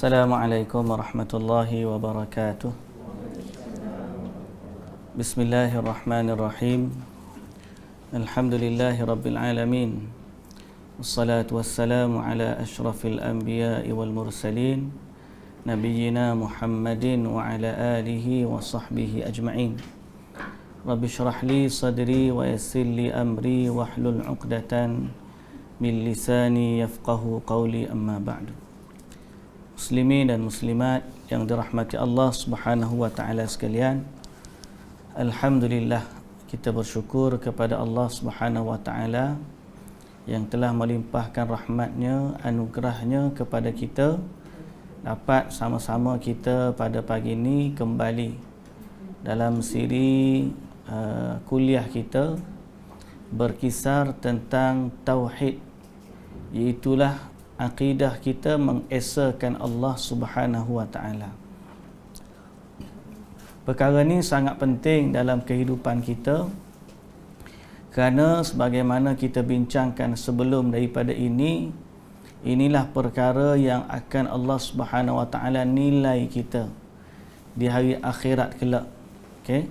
Assalamualaikum warahmatullahi wabarakatuh. Bismillahirrahmanirrahim. Alhamdulillahi rabbil alamin. Wassalatu wassalamu ala ashrafil anbiya'i wal mursalin nabiyyina Muhammadin wa ala alihi wa sahbihi ajma'in. Rabbi shrah li sadri wa yassir li amri wahlul 'uqdatan min lisani yafqahu qawli, amma ba'du. Muslimin dan muslimat yang dirahmati Allah Subhanahu wa taala sekalian, alhamdulillah kita bersyukur kepada Allah Subhanahu wa taala yang telah melimpahkan rahmatnya, anugerahnya kepada kita, dapat sama-sama kita pada pagi ini kembali dalam siri kuliah kita berkisar tentang tauhid, iaitulah akidah kita mengesakan Allah Subhanahu wa taala. Perkara ini sangat penting dalam kehidupan kita, kerana sebagaimana kita bincangkan sebelum daripada ini, inilah perkara yang akan Allah Subhanahu wa taala nilai kita di hari akhirat kelak. Okey.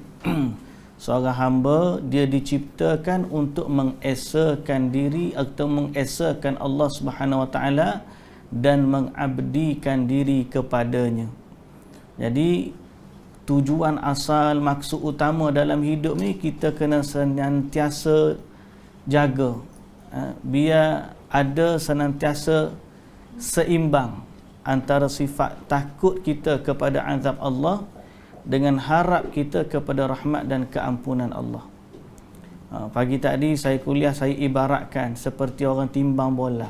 Seorang hamba dia diciptakan untuk mengesakan diri atau mengesakan Allah Subhanahu wa taala dan mengabdikan diri kepadanya. Jadi tujuan asal, maksud utama dalam hidup ni kita kena senantiasa jaga, biar ada senantiasa seimbang antara sifat takut kita kepada azab Allah dengan harap kita kepada rahmat dan keampunan Allah. Pagi tadi saya kuliah, saya ibaratkan seperti orang timbang bola.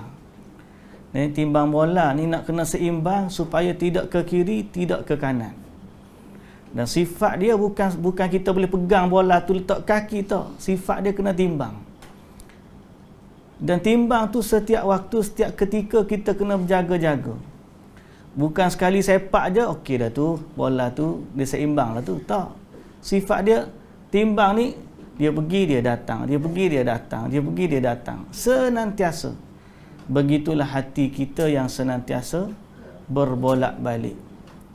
Timbang bola ni nak kena seimbang supaya tidak ke kiri, tidak ke kanan. Dan sifat dia bukan kita boleh pegang bola tu letak kaki tau. Sifat dia kena timbang. Dan timbang tu setiap waktu, setiap ketika kita kena berjaga-jaga. Bukan sekali sepak je, okey dah tu, bola tu dia seimbang lah tu. Tak. Sifat dia, timbang ni, dia pergi, dia datang. Dia pergi, dia datang. Dia pergi, dia datang. Senantiasa. Begitulah hati kita yang senantiasa berbolak-balik.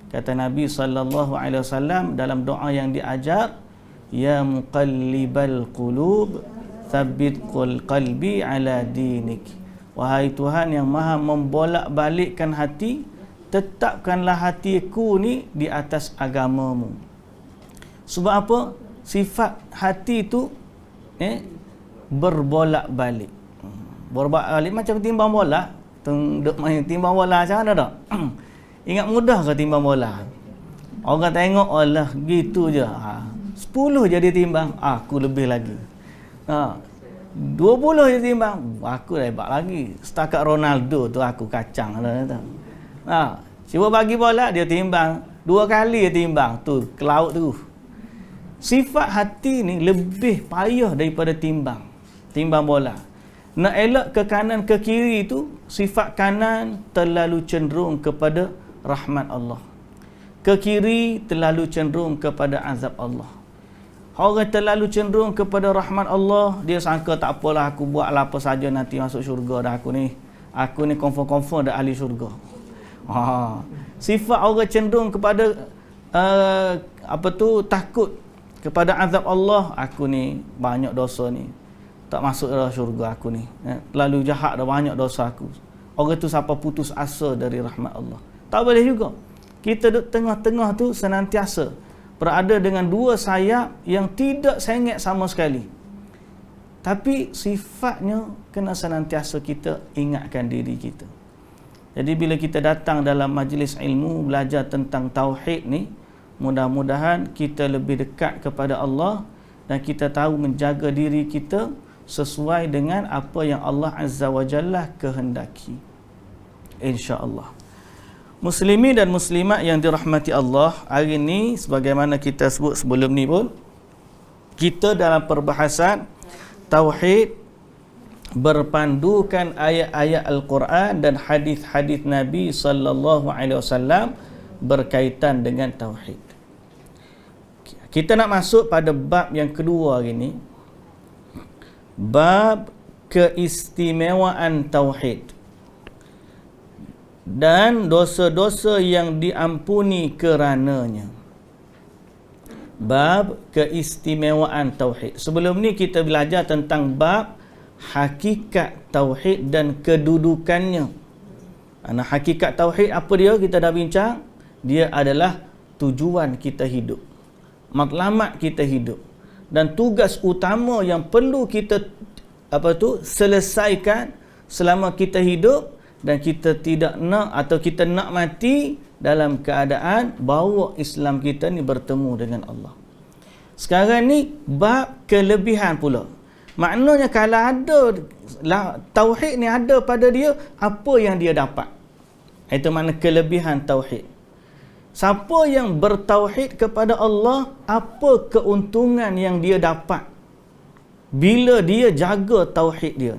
Kata Nabi SAW dalam doa yang diajar, Ya muqallibal qulub, thabbit qalbi ala dinik. Wahai Tuhan yang maha membolak-balikkan hati, tetapkanlah hatiku ni di atas agamamu. Sebab apa? Sifat hati tu berbolak-balik. Berbolak-balik macam timbang bola. Duk main timbang bola macam mana tak? Ingat mudah ke timbang bola? Orang tengok, alah gitu je. 10 je dia timbang, aku lebih lagi. 20 je timbang, aku hebat lagi. Setakat Ronaldo tu aku kacang lah. Cuba bagi bola, dia timbang 2 kali dia timbang tu ke laut tu. Sifat hati ni lebih payah daripada timbang bola. Nak elak ke kanan ke kiri tu, sifat kanan terlalu cenderung kepada rahmat Allah, ke kiri terlalu cenderung kepada azab Allah. Orang terlalu cenderung kepada rahmat Allah, dia sangka tak apalah, aku buatlah apa saja nanti masuk syurga dah aku ni confirm dah ahli syurga. Sifat orang cenderung kepada takut kepada azab Allah, aku ni banyak dosa ni, tak masuk dalam syurga aku ni, terlalu jahat dah, banyak dosa aku. Orang tu siapa putus asa dari rahmat Allah. Tak boleh juga. Kita duduk tengah-tengah tu senantiasa berada dengan 2 sayap yang tidak sengit sama sekali. Tapi sifatnya kena senantiasa kita ingatkan diri kita. Jadi bila kita datang dalam majlis ilmu belajar tentang tauhid ni, mudah-mudahan kita lebih dekat kepada Allah dan kita tahu menjaga diri kita sesuai dengan apa yang Allah Azza wa Jalla kehendaki, insya-Allah. Muslimin dan muslimat yang dirahmati Allah, hari ini sebagaimana kita sebut sebelum ni pun, kita dalam perbahasan tauhid berpandukan ayat-ayat Al-Quran dan hadis-hadis Nabi sallallahu alaihi wasallam berkaitan dengan tauhid. Kita nak masuk pada bab yang kedua hari ini, bab keistimewaan tauhid. dan dosa-dosa yang diampuni kerananya. Bab keistimewaan tauhid. Sebelum ni kita belajar tentang bab hakikat tauhid dan kedudukannya. Hakikat tauhid apa dia? Kita dah bincang. Dia adalah tujuan kita hidup, matlamat kita hidup, dan tugas utama yang perlu kita selesaikan selama kita hidup, dan kita tidak nak atau kita nak mati dalam keadaan bahawa Islam kita ni bertemu dengan Allah. Sekarang ni bab kelebihan pula. Maknanya kalau ada tauhid ni ada pada dia, apa yang dia dapat? Itu makna kelebihan tauhid. Siapa yang bertauhid kepada Allah, apa keuntungan yang dia dapat bila dia jaga tauhid dia?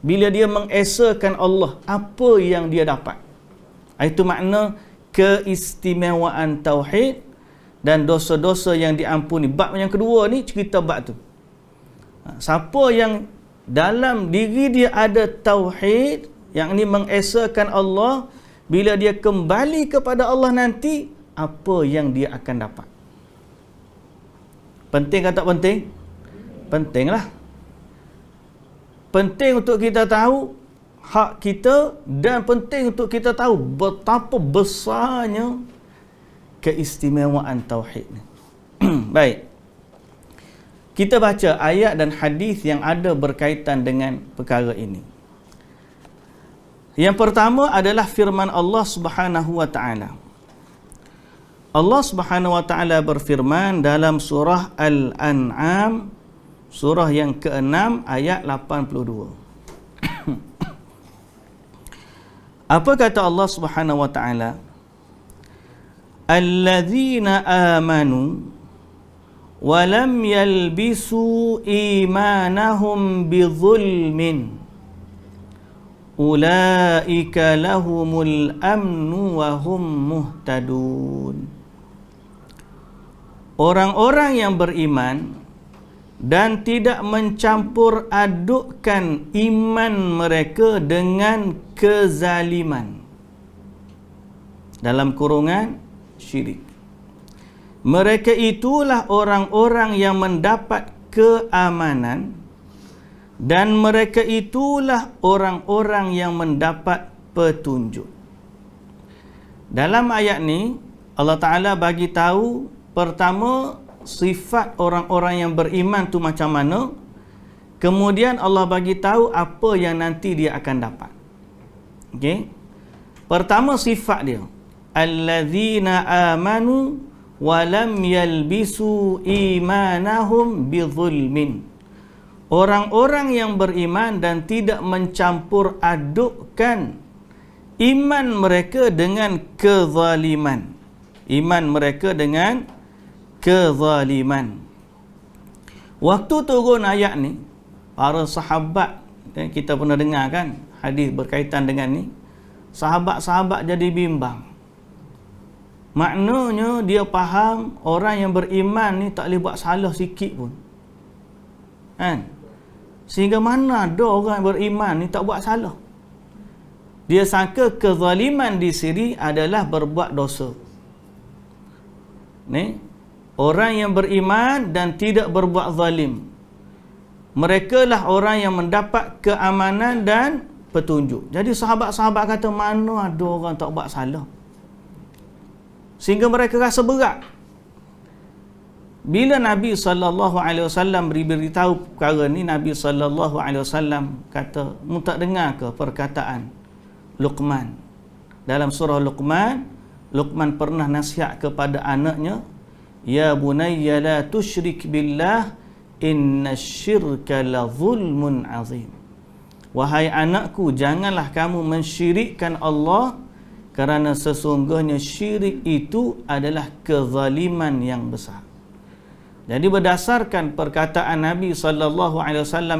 Bila dia mengesakan Allah, apa yang dia dapat? Itu makna keistimewaan tauhid dan dosa-dosa yang diampuni. Bab yang kedua ni cerita bab tu. Siapa yang dalam diri dia ada tauhid, yang ni mengesakan Allah, bila dia kembali kepada Allah nanti, apa yang dia akan dapat? Penting ke tak penting? Pentinglah. Penting untuk kita tahu hak kita, dan penting untuk kita tahu betapa besarnya keistimewaan tauhid ni. Baik. Kita baca ayat dan hadis yang ada berkaitan dengan perkara ini. Yang pertama adalah firman Allah Subhanahu wa taala. Allah Subhanahu wa taala berfirman dalam surah Al-An'am, surah yang ke-6 ayat 82. Apa kata Allah Subhanahu wa taala? Alladzina amanu wa lam yalbisu imanahum bidzulmin ulaika lahumul amnu wa hum muhtadun. Orang-orang yang beriman dan tidak mencampur adukkan iman mereka dengan kezaliman, dalam kurungan syirik, mereka itulah orang-orang yang mendapat keamanan, dan mereka itulah orang-orang yang mendapat petunjuk. Dalam ayat ni Allah Ta'ala bagi tahu pertama sifat orang-orang yang beriman tu macam mana. Kemudian Allah bagi tahu apa yang nanti dia akan dapat. Okey. Pertama sifat dia, alladzina amanu wa lam yalbisu imanahum bidzulmin. Orang-orang yang beriman dan tidak mencampur adukkan iman mereka dengan kezaliman. Iman mereka dengan kezaliman. Waktu turun ayat ni, para sahabat, kita pernah dengar kan hadis berkaitan dengan ni, sahabat-sahabat jadi bimbang. Maknanya dia faham orang yang beriman ni tak boleh buat salah sikit pun, kan? Sehingga mana ada orang beriman ni tak buat salah. Dia sangka kezaliman di sini adalah berbuat dosa. Ni orang yang beriman dan tidak berbuat zalim, mereka lah orang yang mendapat keamanan dan petunjuk. Jadi sahabat-sahabat kata, mana ada orang tak buat salah, sehingga mereka rasa berat. Bila Nabi SAW beritahu perkara ni, Nabi SAW kata, mu tak dengar ke perkataan Luqman? Dalam surah Luqman, Luqman pernah nasihat kepada anaknya, ya bunayya la tusyrik billah inna syirka la zulmun azim. Wahai anakku, janganlah kamu mensyirikkan Allah, kerana sesungguhnya syirik itu adalah kezaliman yang besar. Jadi berdasarkan perkataan Nabi SAW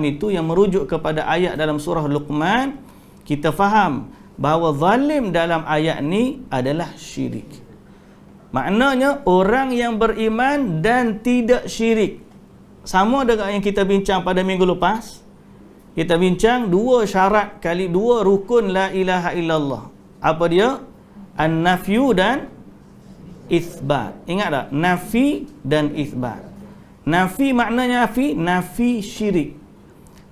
itu yang merujuk kepada ayat dalam surah Luqman, kita faham bahawa zalim dalam ayat ni adalah syirik. Maknanya orang yang beriman dan tidak syirik. Sama dengan yang kita bincang pada minggu lepas. Kita bincang dua syarat kali dua rukun la ilaha illallah. Apa dia? An-nafyu dan itsbat. Ingat tak? Nafi dan itsbat. Nafi maknanya nafi syirik.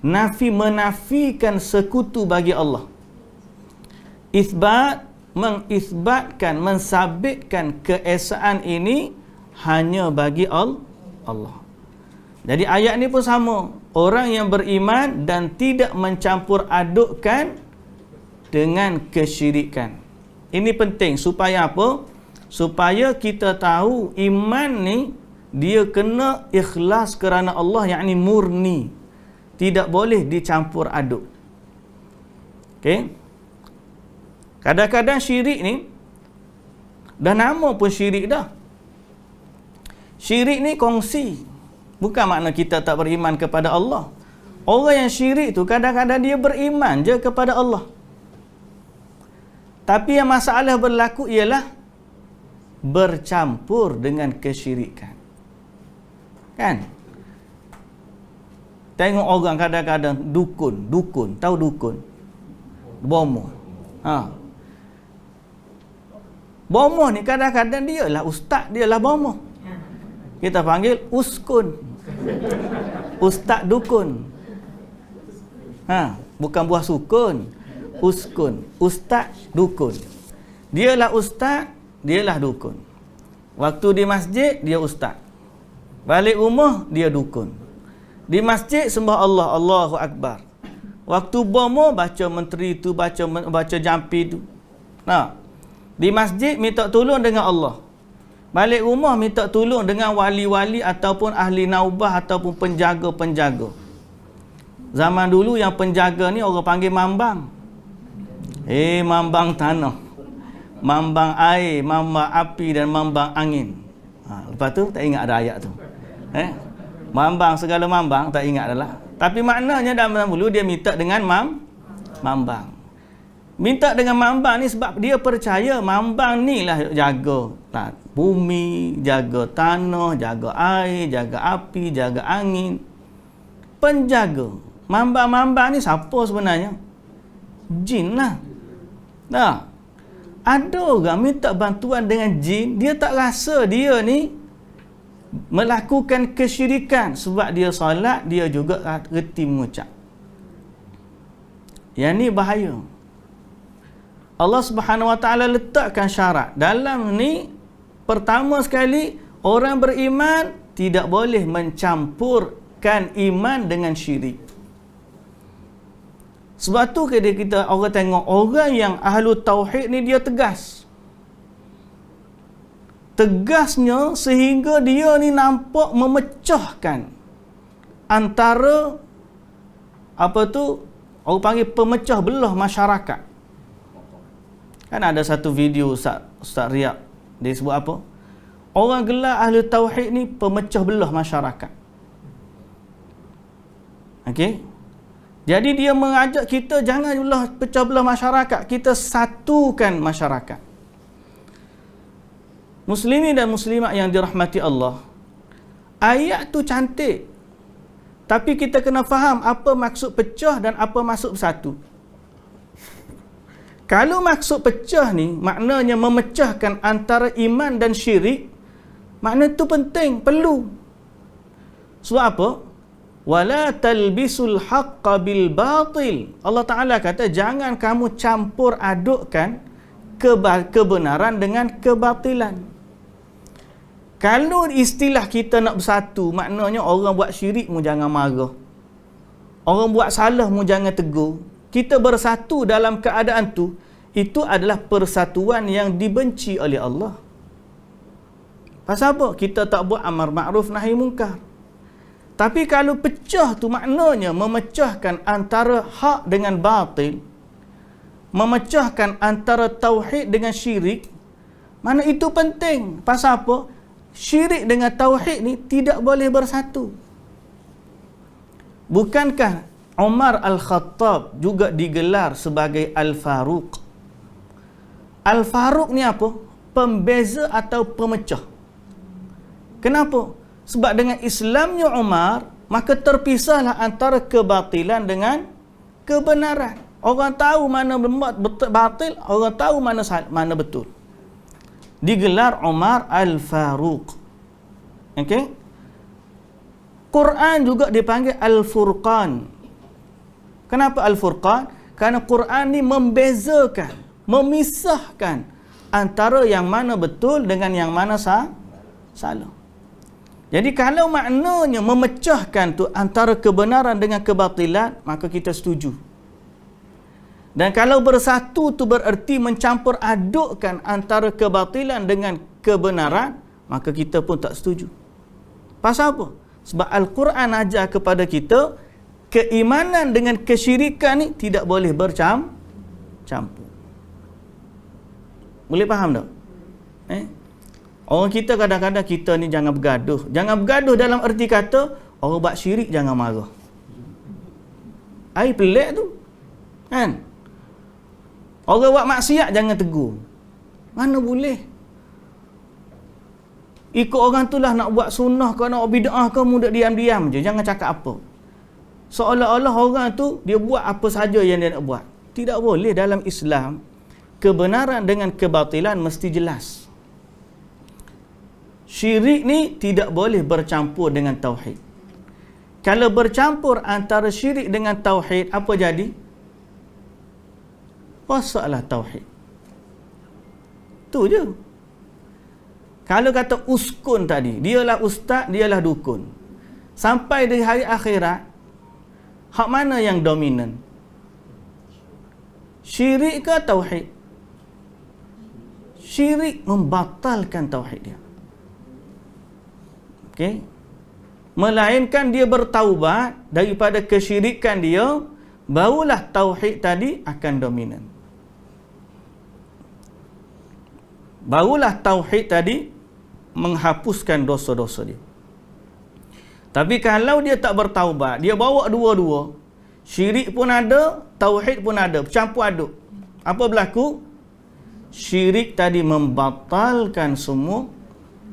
Nafi menafikan sekutu bagi Allah. Itsbat mengisbatkan, mensabitkan keesaan ini hanya bagi Allah. Jadi ayat ni pun sama. Orang yang beriman dan tidak mencampur adukkan dengan kesyirikan. Ini penting supaya apa? Supaya kita tahu iman ni dia kena ikhlas kerana Allah, yakni murni. Tidak boleh dicampur aduk. Okey? Kadang-kadang syirik ni dah nama pun syirik dah. Syirik ni kongsi. Bukan makna kita tak beriman kepada Allah. Orang yang syirik tu kadang-kadang dia beriman je kepada Allah. Tapi yang masalah berlaku ialah bercampur dengan kesyirikan. Kan? Tengok orang kadang-kadang dukun. Tahu dukun? Bomoh. Bomoh ni kadang-kadang dia lah ustaz, dia lah bomoh. Kita panggil uskun. Ustaz dukun. Bukan buah sukun. Uskun. Ustaz dukun. Dialah ustaz, dialah dukun. Waktu di masjid, dia ustaz. Balik rumah, dia dukun. Di masjid, sembah Allah, Allahu Akbar. Waktu bomoh, baca menteri tu, baca jampi tu. Di masjid, minta tolong dengan Allah. Balik rumah, minta tolong dengan wali-wali ataupun ahli naubah ataupun penjaga-penjaga. Zaman dulu yang penjaga ni orang panggil mambang. Mambang tanah, mambang air, mambang api dan mambang angin. Lepas tu tak ingat ada ayat tu. Mambang, segala mambang tak ingat adalah. Tapi maknanya dalam dulu dia minta dengan mambang. Minta dengan mambang ni sebab dia percaya mambang ni lah jaga bumi, jaga tanah, jaga air, jaga api, jaga angin. Penjaga. Mambang-mambang ni siapa sebenarnya? Jin lah. Ada orang minta bantuan dengan jin, dia tak rasa dia ni melakukan kesyirikan sebab dia solat, dia juga reti mengucap. Yang ni bahaya. Allah Subhanahu Wa Taala letakkan syarat. Dalam ni pertama sekali orang beriman tidak boleh mencampurkan iman dengan syirik. Sebab tu kita orang tengok orang yang ahlu tauhid ni dia tegas. Tegasnya sehingga dia ni nampak memecahkan antara orang panggil pemecah belah masyarakat. Kan ada satu video Ustaz Riyad, dia sebut apa? Orang gelar ahli tauhid ni pemecah belah masyarakat. Okey? Jadi dia mengajak kita janganlah pecah belah masyarakat, kita satukan masyarakat. Muslimin dan muslimat yang dirahmati Allah, ayat tu cantik. Tapi kita kena faham apa maksud pecah dan apa maksud bersatu. Kalau maksud pecah ni maknanya memecahkan antara iman dan syirik, makna tu penting, perlu. Sebab apa? Wala talbisul haqqa bil batil. Allah Ta'ala kata jangan kamu campur adukkan kebenaran dengan kebatilan. Kalau istilah kita nak bersatu, maknanya orang buat syirik mu jangan marah. Orang buat salah mu jangan tegur. Kita bersatu dalam keadaan tu, itu adalah persatuan yang dibenci oleh Allah. Pasal apa? Kita tak buat amar ma'ruf nahi munkar. Tapi kalau pecah tu maknanya memecahkan antara hak dengan batil, memecahkan antara tauhid dengan syirik, mana itu penting. Pasal apa? Syirik dengan tauhid ni tidak boleh bersatu. Bukankah Umar Al-Khattab juga digelar sebagai Al-Faruq? Al-Faruq ni apa? Pembeza atau pemecah. Kenapa? Sebab dengan Islamnya Umar, maka terpisahlah antara kebatilan dengan kebenaran. Orang tahu mana batil, orang tahu mana betul. Digelar Umar Al-Faruq. Okey? Quran juga dipanggil Al-Furqan. Kenapa Al-Furqan? Kerana Quran ni membezakan, memisahkan antara yang mana betul dengan yang mana salah. Jadi kalau maknanya memecahkan tu antara kebenaran dengan kebatilan, maka kita setuju. Dan kalau bersatu tu bererti mencampur adukkan antara kebatilan dengan kebenaran, maka kita pun tak setuju. Pasal apa? Sebab Al-Quran ajar kepada kita, keimanan dengan kesyirikan ni tidak boleh bercampur. Boleh faham tak? Orang kita kadang-kadang kita ni jangan bergaduh. Jangan bergaduh dalam erti kata, orang buat syirik jangan marah. Ai pelik tu. Kan? Orang buat maksiat jangan tegur. Mana boleh? Ikut orang tu lah nak buat sunnah ke nak bid'ah ke, mudah diam-diam je. Jangan cakap apa. Seolah-olah orang tu dia buat apa saja yang dia nak buat. Tidak boleh. Dalam Islam, kebenaran dengan kebatilan mesti jelas. Syirik ni tidak boleh bercampur dengan tauhid. Kalau bercampur antara syirik dengan tauhid, apa jadi? Rosaklah tauhid. Tu je. Kalau kata uskun tadi, dialah ustaz, dialah dukun. Sampai di hari akhirat, hak mana yang dominan? Syirik ke tauhid? Syirik membatalkan tauhid dia. Okey? Melainkan dia bertaubat daripada kesyirikan dia, barulah tauhid tadi akan dominan. Barulah tauhid tadi menghapuskan dosa-dosa dia. Tapi kalau dia tak bertaubat, dia bawa dua-dua, syirik pun ada, tauhid pun ada, bercampur aduk. Apa berlaku? Syirik tadi membatalkan semua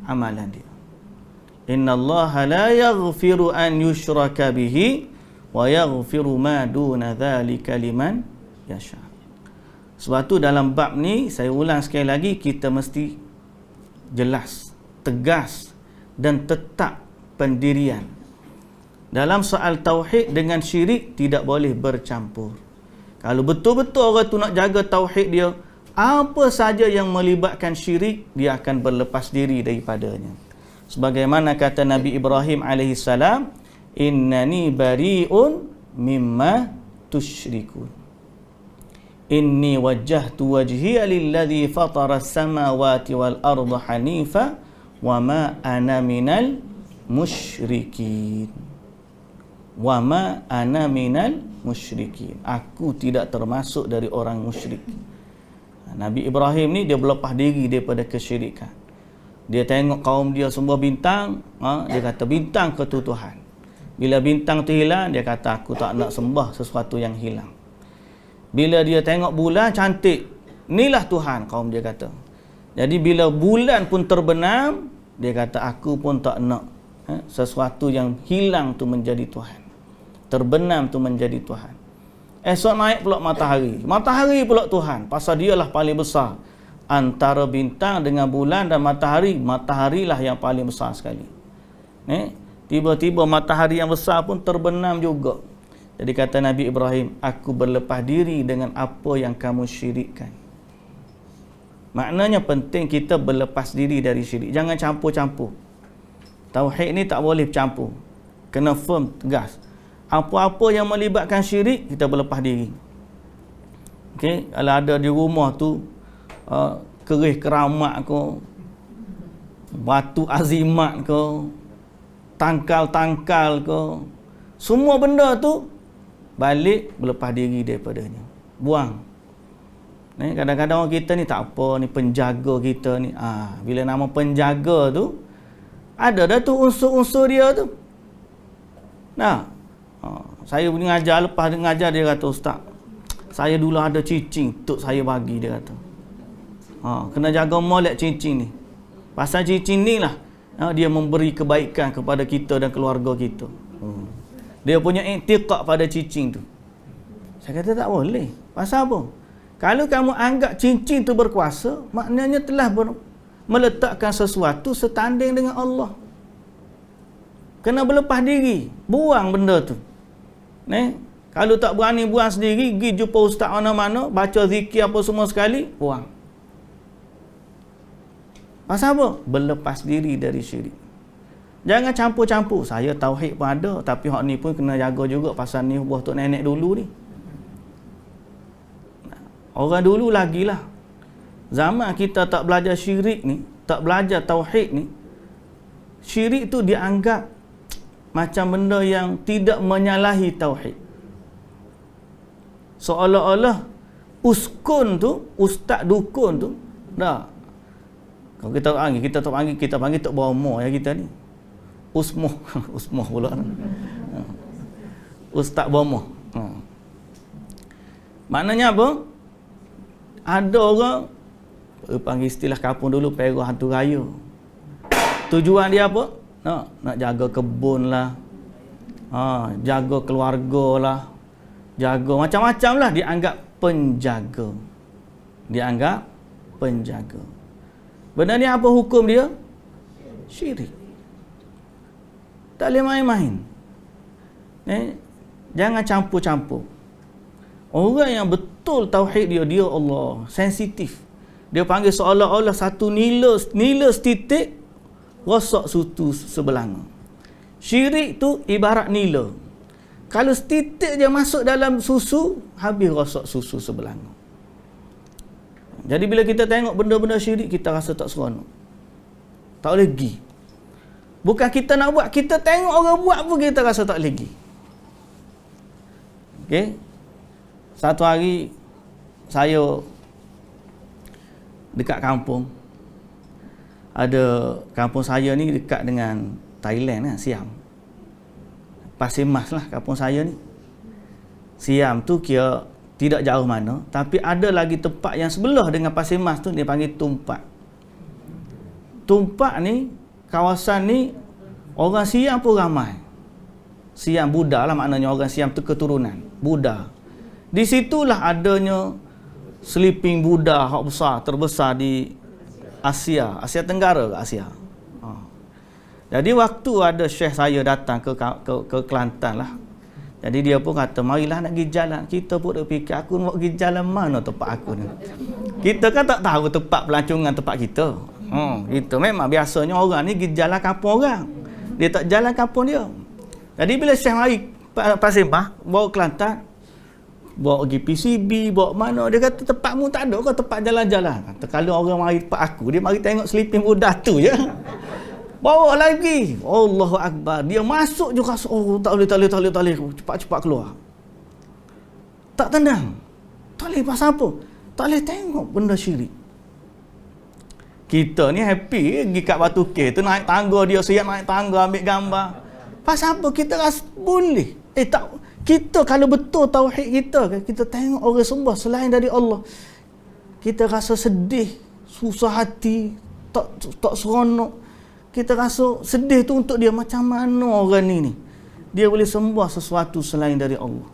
amalan dia. Innallaha la yaghfiru an yushraka bihi wa yaghfiru ma duna dzalika liman yasha. Sebab tu dalam bab ni, saya ulang sekali lagi, kita mesti jelas, tegas dan tetap pendirian. Dalam soal tauhid dengan syirik tidak boleh bercampur. Kalau betul-betul orang tu nak jaga tauhid dia, apa saja yang melibatkan syirik, dia akan berlepas diri daripadanya. Sebagaimana kata Nabi Ibrahim AS, innani bari'un mimma tusyrikun. Inni wajjahtu wajhiya lilladzi fatara as-samawati wal arda hanifa wa ma ana minal musyrikin. Wa ma ana minal musyrikin. Aku tidak termasuk dari orang musyrik. Nabi Ibrahim ni dia berlepas diri daripada kesyirikan. Dia tengok kaum dia semua bintang, dia kata bintang ke tu Tuhan. Bila bintang tu hilang, dia kata aku tak nak sembah sesuatu yang hilang. Bila dia tengok bulan cantik, inilah Tuhan, kaum dia kata. Jadi bila bulan pun terbenam, dia kata aku pun tak nak sesuatu yang hilang tu menjadi Tuhan. Terbenam tu menjadi Tuhan. Esok naik pula matahari. Matahari pula Tuhan, pasal dialah paling besar. Antara bintang dengan bulan dan matahari, mataharilah yang paling besar sekali. Tiba-tiba matahari yang besar pun terbenam juga. Jadi kata Nabi Ibrahim, aku berlepas diri dengan apa yang kamu syirikkan. Maknanya penting kita berlepas diri dari syirik. Jangan campur-campur. Tauhid ni tak boleh bercampur. Kena firm, tegas. Apa-apa yang melibatkan syirik, kita berlepas diri. Okey, kalau ada di rumah tu kerih keramat ke, batu azimat ke, tangkal-tangkal ke, semua benda tu balik berlepas diri daripadanya. Buang. Kadang-kadang orang kita ni tak apa, ni penjaga kita ni. Bila nama penjaga tu, ada dah tu unsur-unsur dia tu. Saya mengajar, lepas mengajar dia kata, Ustaz, saya dulu ada cicing, tok saya bagi, dia kata. Kena jaga molek cicing ni. Pasal cicing ni lah, dia memberi kebaikan kepada kita dan keluarga kita. Dia punya iktiqat pada cicing tu. Saya kata tak boleh. Pasal apa? Kalau kamu anggap cincin tu berkuasa, maknanya telah meletakkan sesuatu setanding dengan Allah. Kena berlepas diri, buang benda tu. Kalau tak berani buang sendiri, pergi jumpa ustaz mana-mana, baca zikir apa semua sekali, buang. Pasal apa? Berlepas diri dari syirik. Jangan campur-campur. Saya tauhid pun ada, tapi hak ni pun kena jaga juga pasal ni buah tok nenek dulu ni. Orang dulu lagilah. Zaman kita tak belajar syirik ni, tak belajar tauhid ni, syirik tu dianggap macam benda yang tidak menyalahi tauhid. Seolah-olah uskun tu, ustaz dukun tu, dah. Kalau kita panggil Tok Bomo ya kita ni. Usmoh, usmoh pula. Ustaz Bomo. Maknanya apa? Ada orang panggil istilah kampung dulu perah hantu raya. Tujuan dia apa? Nak jaga kebun lah, jaga keluarga lah, jaga macam-macam lah, dianggap penjaga. Dianggap penjaga. Benda ni apa hukum dia? Syirik. Tak boleh main-main. Jangan campur-campur. Orang yang betul tauhid dia Allah, sensitif. Dia panggil seolah-olah satu nila setitik rosak susu sebelanga. Syirik tu ibarat nila. Kalau setitik je masuk dalam susu, habis rosak susu sebelanga. Jadi bila kita tengok benda-benda syirik, kita rasa tak seronok. Tak boleh pergi. Bukan kita nak buat, kita tengok orang buat pun kita rasa tak boleh pergi. Okey. Satu hari saya dekat kampung. Ada kampung saya ni dekat dengan Thailand lah, Siam. Pasir Mas lah kampung saya ni. Siam tu kira tidak jauh mana, tapi ada lagi tempat yang sebelah dengan Pasir Mas tu dia panggil Tumpak. Tumpak ni, kawasan ni orang Siam pun ramai. Siam Buddha lah maknanya, orang Siam tu keturunan Buddha. Di situlah adanya sleeping Buddha hak besar, terbesar di Asia Tenggara ke Asia. Jadi waktu ada syekh saya datang ke Kelantan lah. Jadi dia pun kata, marilah nak pergi jalan. Kita pun dah fikir, aku nak pergi jalan mana tempat aku ni. Kita kan tak tahu tempat pelancongan tempat kita. Kita memang biasanya orang ni pergi jalan kampung orang. Dia tak jalan kampung dia. Jadi bila syekh mari Pasir Mas, bawa Kelantan, bawa pergi PCB, bawa mana, dia kata tempatmu tak ada ke tempat jalan-jalan. Kata kalau orang mari tempat aku, dia mari tengok sleeping Buddha tu je. Bawa lagi. Allahu Akbar. Dia masuk je rasa, tak boleh. Cepat-cepat keluar. Tak tenang. Tak boleh pasal apa? Tak boleh tengok benda syirik. Kita ni happy pergi kat Batu Ke tu, naik tangga, dia siap naik tangga ambil gambar. Pasal apa? Kita rasa boleh. Tak. Kita kalau betul tauhid kita tengok orang sembah selain dari Allah, kita rasa sedih, susah hati, tak seronok. Kita rasa sedih tu untuk dia, macam mana orang ni dia boleh sembah sesuatu selain dari Allah.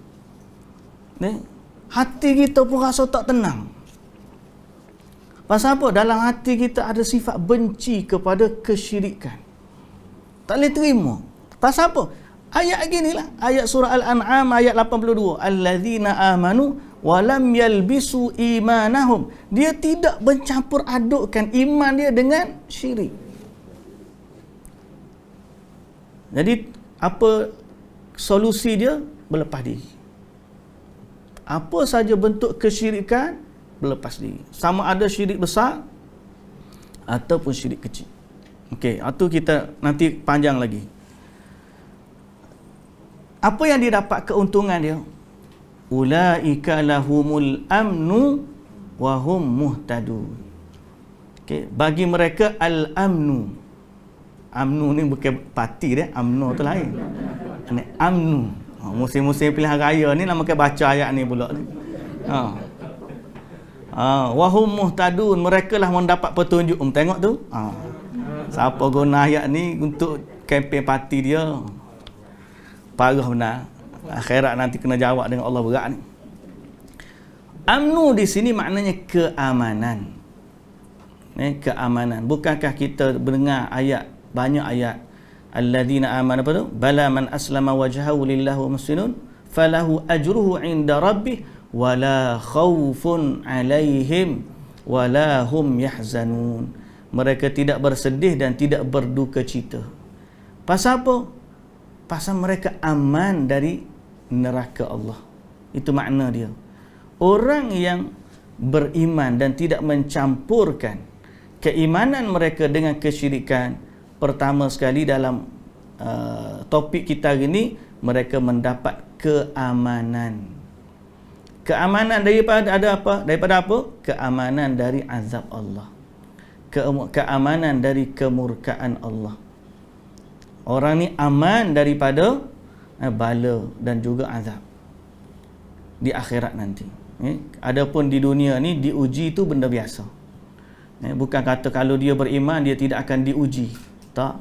Hati kita pun rasa tak tenang. Pasal apa? Dalam hati kita ada sifat benci kepada kesyirikan. Tak boleh terima. Pasal apa? Ayat ginilah, ayat surah Al-An'am ayat 82. Allazina amanu wa lam yalbisu imanahum. Dia tidak mencampur adukkan iman dia dengan syirik. Jadi apa solusi dia? Berlepas diri. Apa saja bentuk kesyirikan, berlepas diri. Sama ada syirik besar ataupun syirik kecil. Okey, itu kita nanti panjang lagi. Apa yang dia dapat keuntungan dia? Ulaika lahumul amnu wa hum muhtadun. Okey, bagi mereka al-amnu. Amnu ni bukan parti dia, amnu tu lain. Ini amnu. Musim-musim pilihan raya ni nak makan baca ayat ni pula ni. Wa hum muhtadun, mereka lah mendapat petunjuk. Tengok tu. Siapa guna ayat ni untuk kempen parti dia? Parah benar. Akhirat nanti kena jawab dengan Allah berat ni. Amnu di sini maknanya keamanan. Keamanan. Bukankah kita mendengar ayat, banyak ayat, alladzina amanu apa tu? Bala man aslama wajhahu lillahi wa muslimun falahu ajruhu inda rabbih wala khaufun alaihim wala hum yahzanun. Mereka tidak bersedih dan tidak berduka cita. Pasal apa? Pasal mereka aman dari neraka Allah. Itu makna dia. Orang yang beriman dan tidak mencampurkan keimanan mereka dengan kesyirikan, pertama sekali dalam topik kita ini, mereka mendapat keamanan. Keamanan daripada apa? Daripada apa? Keamanan dari azab Allah. Keamanan dari kemurkaan Allah. Orang ni aman daripada bala dan juga azab di akhirat nanti. Adapun di dunia ni diuji itu benda biasa. Bukan kata kalau dia beriman dia tidak akan diuji. Tak.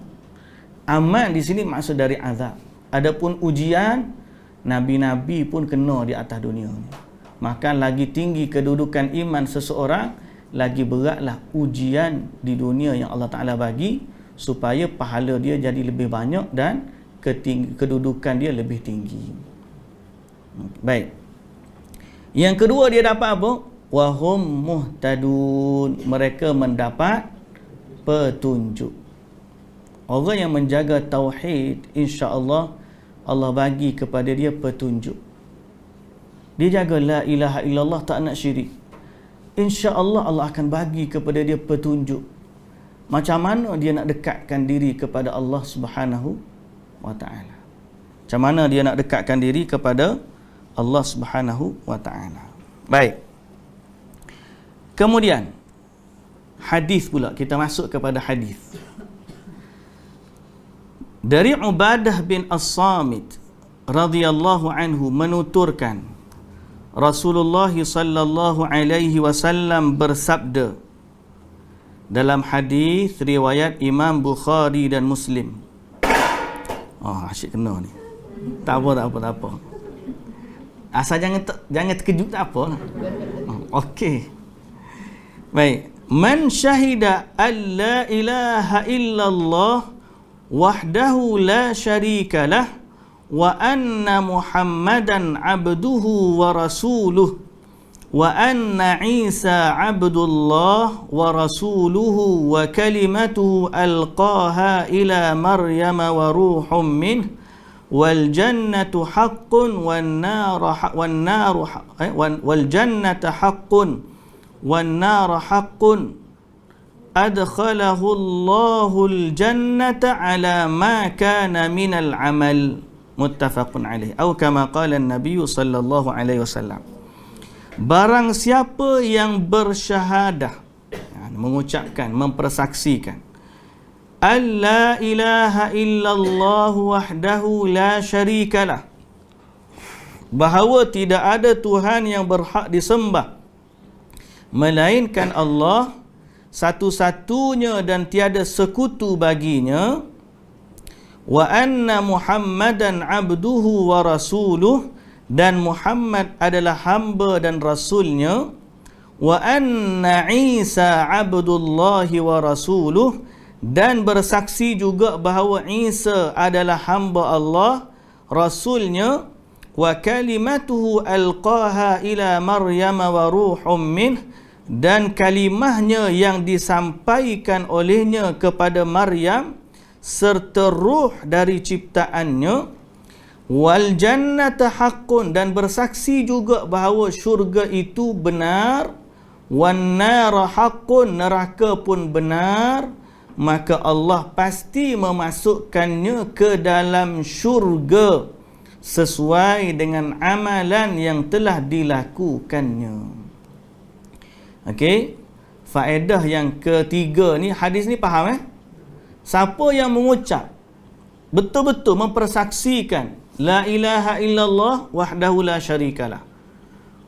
Aman di sini maksud dari azab. Adapun ujian, nabi-nabi pun kena di atas dunia ni. Maka lagi tinggi kedudukan iman seseorang, lagi beratlah ujian di dunia yang Allah Ta'ala bagi, supaya pahala dia jadi lebih banyak dan kedudukan dia lebih tinggi. Baik. Yang kedua dia dapat apa? Wahum muhtadun. Mereka mendapat petunjuk. Orang yang menjaga tauhid, insya-Allah Allah bagi kepada dia petunjuk. Dia jaga la ilaha illallah, tak nak syirik. Insya-Allah Allah akan bagi kepada dia petunjuk. Macam mana dia nak dekatkan diri kepada Allah Subhanahu wa taala. Macam mana dia nak dekatkan diri kepada Allah Subhanahu wa taala. Baik. Kemudian hadis pula, kita masuk kepada hadis. Dari Ubadah bin As-Samit radhiyallahu anhu menuturkan, Rasulullah sallallahu alaihi wasallam bersabda dalam hadis riwayat Imam Bukhari dan Muslim. Asyik kena ni. Tak apa. Asal jangan terkejut, tak apa. Okey. Baik. Man syahida an la ilaha illallah wahdahu la syarika lah wa anna Muhammadan abduhu wa rasuluh wa anna Isa abdullah wa rasuluhu wa kalimatuhu alqaha ila Maryam wa ruhum minh wal jannatu haqqun wan jannatu haqqun wan nar haqqun adkhalahu Allahul jannata ala ma kana minal amal. Muttafaqun alaih. Atau kama qala an-nabiy sallallahu alaihi wasallam. Barang siapa yang bersyahadah, mengucapkan, mempersaksikan alla ilaha illallah wahdahu la syarikalah, bahawa tidak ada Tuhan yang berhak disembah melainkan Allah, satu-satunya dan tiada sekutu baginya, wa anna Muhammadan abduhu wa rasuluh, dan Muhammad adalah hamba dan rasulnya, wa anna Isa abdullahi wa rasuluh, dan bersaksi juga bahawa Isa adalah hamba Allah, rasulnya, wa kalimatuhu alqaha ila Maryam wa ruhum minh, dan kalimahnya yang disampaikan olehnya kepada Maryam serta ruh dari ciptaannya, wal jannata haqqun, dan bersaksi juga bahawa syurga itu benar, wan nara haqqun, neraka pun benar, maka Allah pasti memasukkannya ke dalam syurga sesuai dengan amalan yang telah dilakukannya. Okey, faedah yang ketiga ni, hadis ni faham Siapa yang mengucap betul-betul mempersaksikan la ilaha illallah wahdahu la syarikalah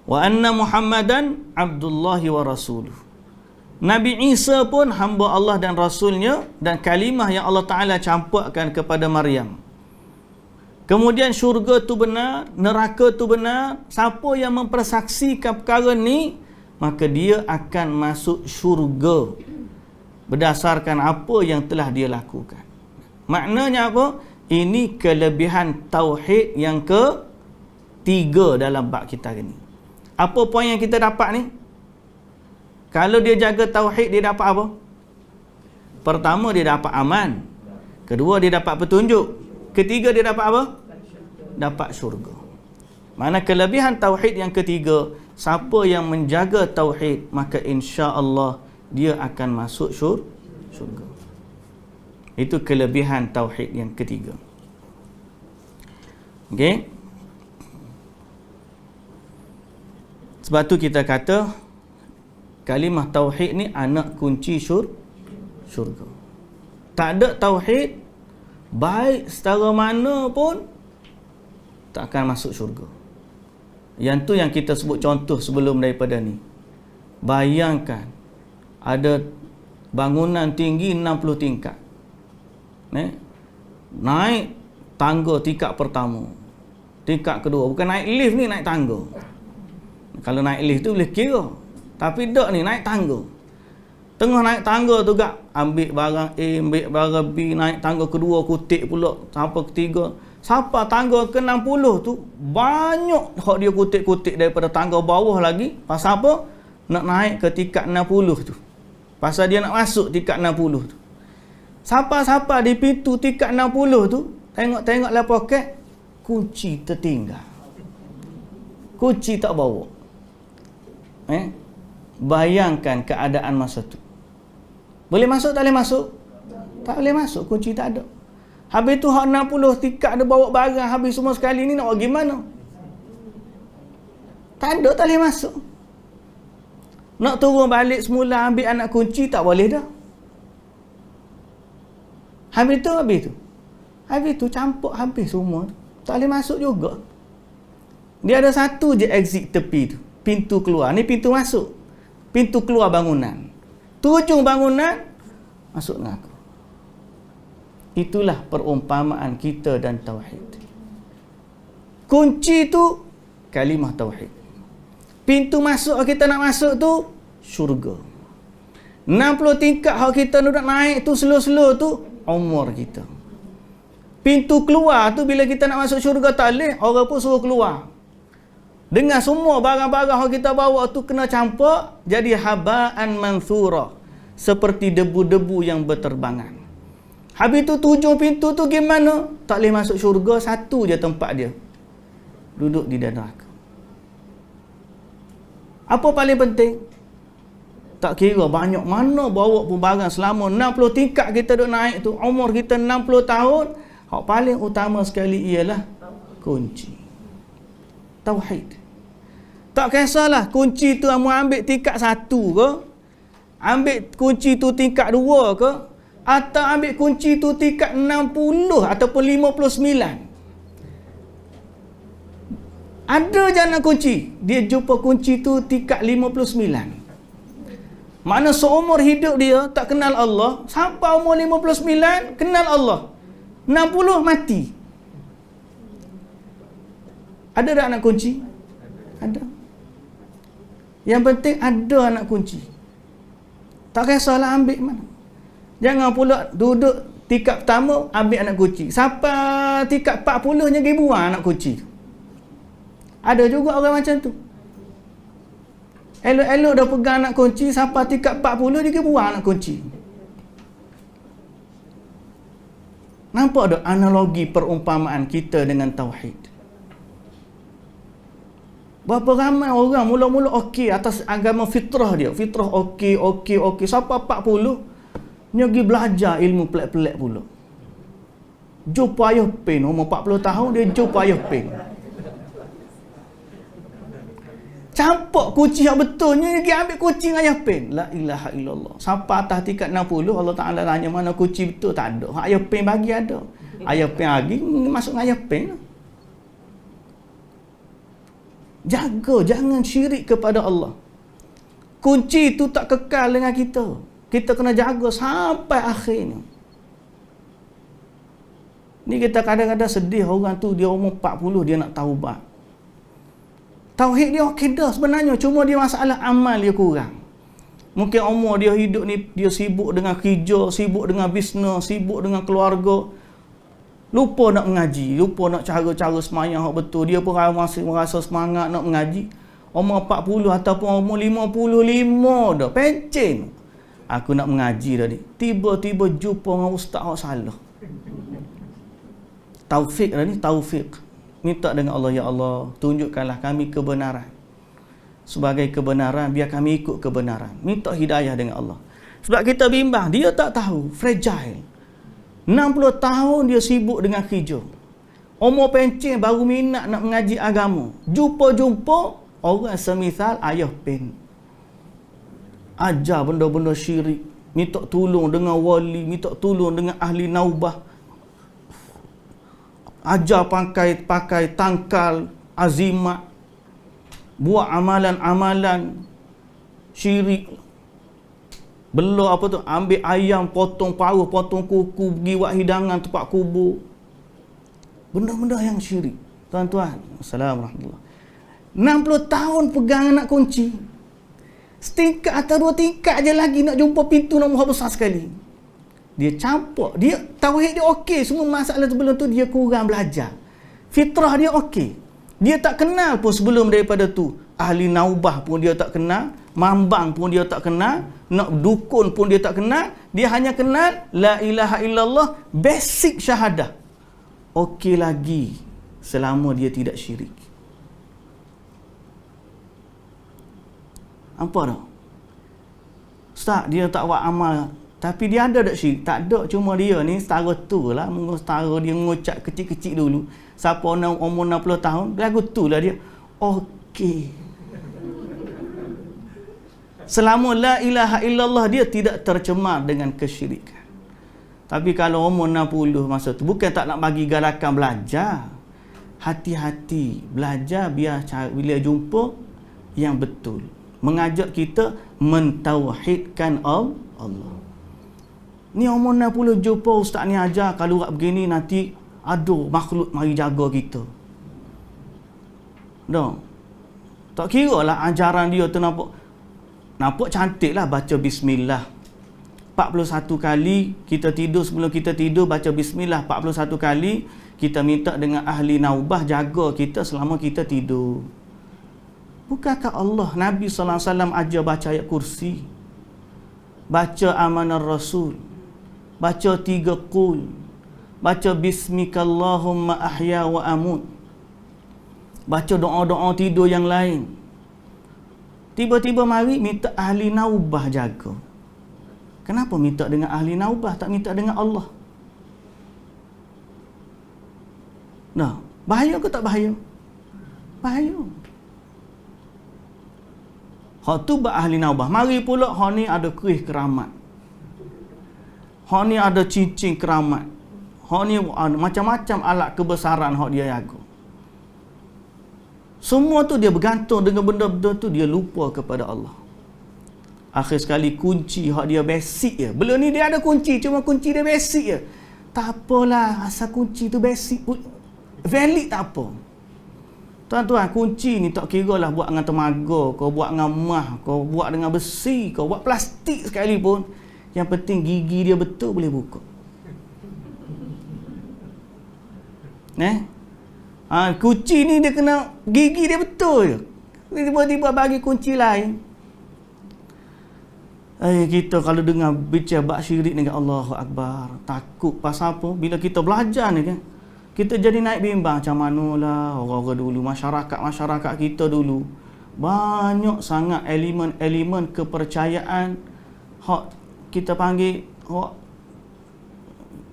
wa anna Muhammadan abdullahi wa rasuluh, Nabi Isa pun hamba Allah dan rasulnya, dan kalimah yang Allah Ta'ala campurkan kepada Maryam. Kemudian syurga tu benar, neraka tu benar. Siapa yang mempersaksikan perkara ni, maka dia akan masuk syurga berdasarkan apa yang telah dia lakukan. Maknanya apa? Ini kelebihan tauhid yang ketiga dalam bab kita ni. Apa poin yang kita dapat ni? Kalau dia jaga tauhid, dia dapat apa? Pertama, dia dapat aman. Kedua, dia dapat petunjuk. Ketiga, dia dapat apa? Dapat syurga. Mana kelebihan tauhid yang ketiga, siapa yang menjaga tauhid, maka insya-Allah dia akan masuk syurga. Itu kelebihan tauhid yang ketiga. Okey. Sebab tu kita kata kalimah tauhid ni anak kunci syurga. Tak ada tauhid, baik setara mana pun tak akan masuk syurga. Yang tu yang kita sebut contoh sebelum daripada ni. Bayangkan ada bangunan tinggi 60 tingkat. Naik tangga tingkat pertama, tingkat kedua. Bukan naik lift ni, naik tangga. Kalau naik lift tu boleh kira, tapi tak ni, naik tangga. Tengah naik tangga tu gak ambil barang A, ambil barang B, naik tangga kedua, kutip pula sampai ketiga. Sampai tangga ke-60 tu banyak hak dia kutip-kutip daripada tangga bawah lagi. Pasal apa? Nak naik ke tingkat 60 tu. Pasal dia nak masuk tingkat 60 tu. Siapa-siapa di pintu tingkat 60 tu, tengok-tengok lah poket, kunci tertinggal. Kunci tak bawa. Bayangkan keadaan masa tu. Boleh masuk, tak boleh masuk? Tak boleh masuk, kunci tak ada. Habis tu hak 60 tingkat ada bawa barang habis semua sekali ni, nak buat gimana? Tak ada, tak boleh masuk. Nak turun balik semula ambil anak kunci, tak boleh dah. Habis tu campur habis semua. Tak boleh masuk juga. Dia ada satu je exit tepi tu, pintu keluar. Ni pintu masuk, pintu keluar bangunan. Ujung bangunan masuk neraka. Itulah perumpamaan kita dan tauhid. Kunci tu kalimah tauhid. Pintu masuk kita nak masuk tu syurga. 60 tingkat hak kita nak naik tu slow-slow tu umur kita. Pintu keluar tu bila kita nak masuk syurga tak boleh, orang pun suruh keluar. Dengan semua barang-barang yang kita bawa tu kena campak jadi haba'an mansura, seperti debu-debu yang berterbangan. Habis tu ujung pintu tu gimana? Tak boleh masuk syurga, satu je tempat dia. Duduk di neraka. Apa paling penting? Tak kira banyak mana bawa pun barang selama 60 tingkat kita duk naik tu, umur kita 60 tahun, hak paling utama sekali ialah kunci tauhid. Tak kisahlah kunci tu amu ambil tingkat 1 ke, ambil kunci tu tingkat 2 ke, atau ambil kunci tu tingkat 60 ataupun 59. Ada je anak kunci, dia jumpa kunci tu tingkat 59. Mana seumur hidup dia tak kenal Allah, sampai umur 59 kenal Allah, 60 mati. Ada tak anak kunci? Ada. Yang penting ada anak kunci. Tak kisahlah ambil mana. Jangan pula duduk tingkat pertama ambil anak kunci, sampai tingkat 40 nya pergi buang anak kunci. Ada juga orang macam tu. Elok-elok dah pegang anak kunci, sampai tingkat 40 dia pergi buang anak kunci. Nampak tak analogi perumpamaan kita dengan tauhid? Berapa ramai orang mula-mula okey atas agama fitrah dia. Fitrah okey. Sampai 40 dia pergi belajar ilmu pelik-pelik pula. Jumpa ayah pen, umur 40 tahun dia jumpa ayah pen. Campak kunci yang betulnya, dia ambil kunci dengan ayah pen. La ilaha illallah. Sampai atas tingkat 60, Allah Ta'ala tanya mana kunci betul, tak ada. Ayah pen bagi ada. Ayah pen lagi, masuk dengan ayah pen. Jaga, jangan syirik kepada Allah. Kunci itu tak kekal dengan kita. Kita kena jaga sampai akhirnya. Ni kita kadang-kadang sedih orang tu dia umur 40 dia nak taubat. Tauhid dia okey dah sebenarnya, cuma dia masalah amal dia kurang. Mungkin umur dia hidup ni dia sibuk dengan kerja, sibuk dengan bisnes, sibuk dengan keluarga. Lupa nak mengaji, lupa nak cara-cara semayang hak betul. Dia pun masih merasa semangat nak mengaji. Umur 40 ataupun umur 55 dah, pencen. Aku nak mengaji tadi. Tiba-tiba jumpa dengan ustaz hak salah. Taufik dah ni, taufik. Minta dengan Allah, ya Allah, tunjukkanlah kami kebenaran. Sebagai kebenaran, biar kami ikut kebenaran. Minta hidayah dengan Allah. Sebab kita bimbang, dia tak tahu, fragile. 60 tahun dia sibuk dengan kerja. Umur pencen baru minat nak mengaji agama. Jumpa-jumpa orang semisal ayah pen. Ajar benda-benda syirik. Minta tolong dengan wali, minta tolong dengan ahli naubah. Ajar pakai tangkal, azimat. Buat amalan-amalan syirik. Belum apa tu, ambil ayam, potong paruh, potong kuku, pergi buat hidangan tempat kubur. Benda-benda yang syirik. Tuan-tuan, Assalamualaikum. 60 tahun pegang anak kunci. Setingkat atau 2 tingkat je lagi nak jumpa pintu nombor besar sekali. Dia campur, dia tauhid dia okey, semua masalah sebelum tu dia kurang belajar. Fitrah dia okey. Dia tak kenal pun sebelum daripada tu. Ahli naubah pun dia tak kenal, mambang pun dia tak kenal, nak dukun pun dia tak kenal. Dia hanya kenal la ilaha illallah, basic syahadah. Okey lagi selama dia tidak syirik. Apa dah? Ustaz, dia tak buat amal, tapi dia ada tak syirik? Tak ada, cuma dia ni setara tu lah. Setara dia mengucap kecil-kecil dulu. Siapa umur 60 tahun, lagu tu lah dia. Okey. Selama la ilaha illallah dia tidak tercemar dengan kesyirikan. Tapi kalau umur 60 masa tu, bukan tak nak bagi galakan belajar. Hati-hati belajar biar bila jumpa yang betul. Mengajak kita mentauhidkan Allah. Ni umur 60 jumpa ustaz ni ajar kalau buat begini nanti aduh makhluk mari jaga kita. Dah. Tak kira lah ajaran dia tu nampak cantik lah baca bismillah. 41 kali kita tidur, sebelum kita tidur baca bismillah 41 kali. Kita minta dengan ahli naubah jaga kita selama kita tidur. Bukankah Allah, Nabi SAW ajar baca ayat kursi, baca amanar rasul, baca 3 qul, baca bismikallahumma ahya wa amut, baca doa-doa tidur yang lain. Tiba-tiba mari minta ahli naubah jaga. Kenapa minta dengan ahli naubah, tak minta dengan Allah? Nah, bahaya ke tak bahaya? Bahaya. Hak tu buat ahli naubah. Mari pula hak ni ada keris keramat. Hak ni ada cincin keramat. Hak ni macam-macam alat kebesaran hak dia jaga. Semua tu dia bergantung dengan benda-benda tu, dia lupa kepada Allah. Akhir sekali kunci hak dia basic je. Belum ni dia ada kunci, cuma kunci dia basic je. Tak apalah, asal kunci tu basic pun valid tak apa. Tuan-tuan, kunci ni tak kira lah buat dengan temaga, kau buat dengan emas, kau buat dengan besi, kau buat plastik sekalipun. Yang penting gigi dia betul boleh buka. Kunci ni dia kena gigi dia betul je. Tiba-tiba bagi kunci lain. Kita kalau dengar bicara bab syirik ni, Allahu Akbar, takut pasal apa? Bila kita belajar ni kan, kita jadi naik bimbang macam manalah orang-orang dulu, masyarakat kita dulu. Banyak sangat elemen-elemen kepercayaan hak kita panggil hak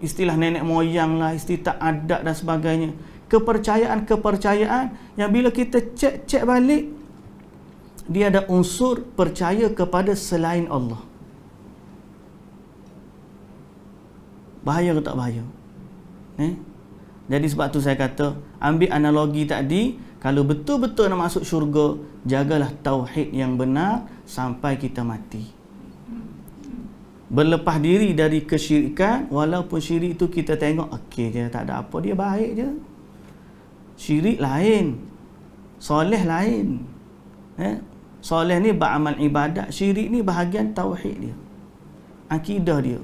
istilah nenek moyang lah, istilah adat dan sebagainya. Kepercayaan-kepercayaan yang bila kita cek balik, dia ada unsur percaya kepada selain Allah. Bahaya ke tak bahaya? Jadi sebab tu saya kata, ambil analogi tadi, kalau betul-betul nak masuk syurga, jagalah tauhid yang benar sampai kita mati. berlepas diri dari kesyirikan, walaupun syirik itu kita tengok okey je, tak ada apa, dia baik je. Syirik lain, soleh lain. Soleh ni beramal ibadat, syirik ni bahagian tauhid dia, akidah dia.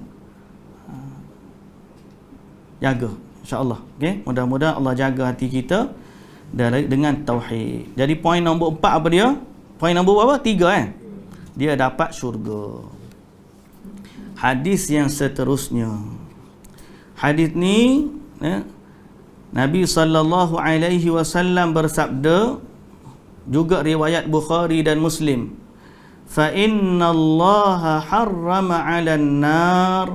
Jaga, insya-Allah. Okey, mudah-mudahan Allah jaga hati kita dengan tauhid. Jadi poin nombor 4 apa dia? Poin nombor berapa? 3 Dia dapat syurga. Hadis yang seterusnya. Hadis ni Nabi sallallahu alaihi wasallam bersabda, juga riwayat Bukhari dan Muslim, fa innallaha harrama 'alan nar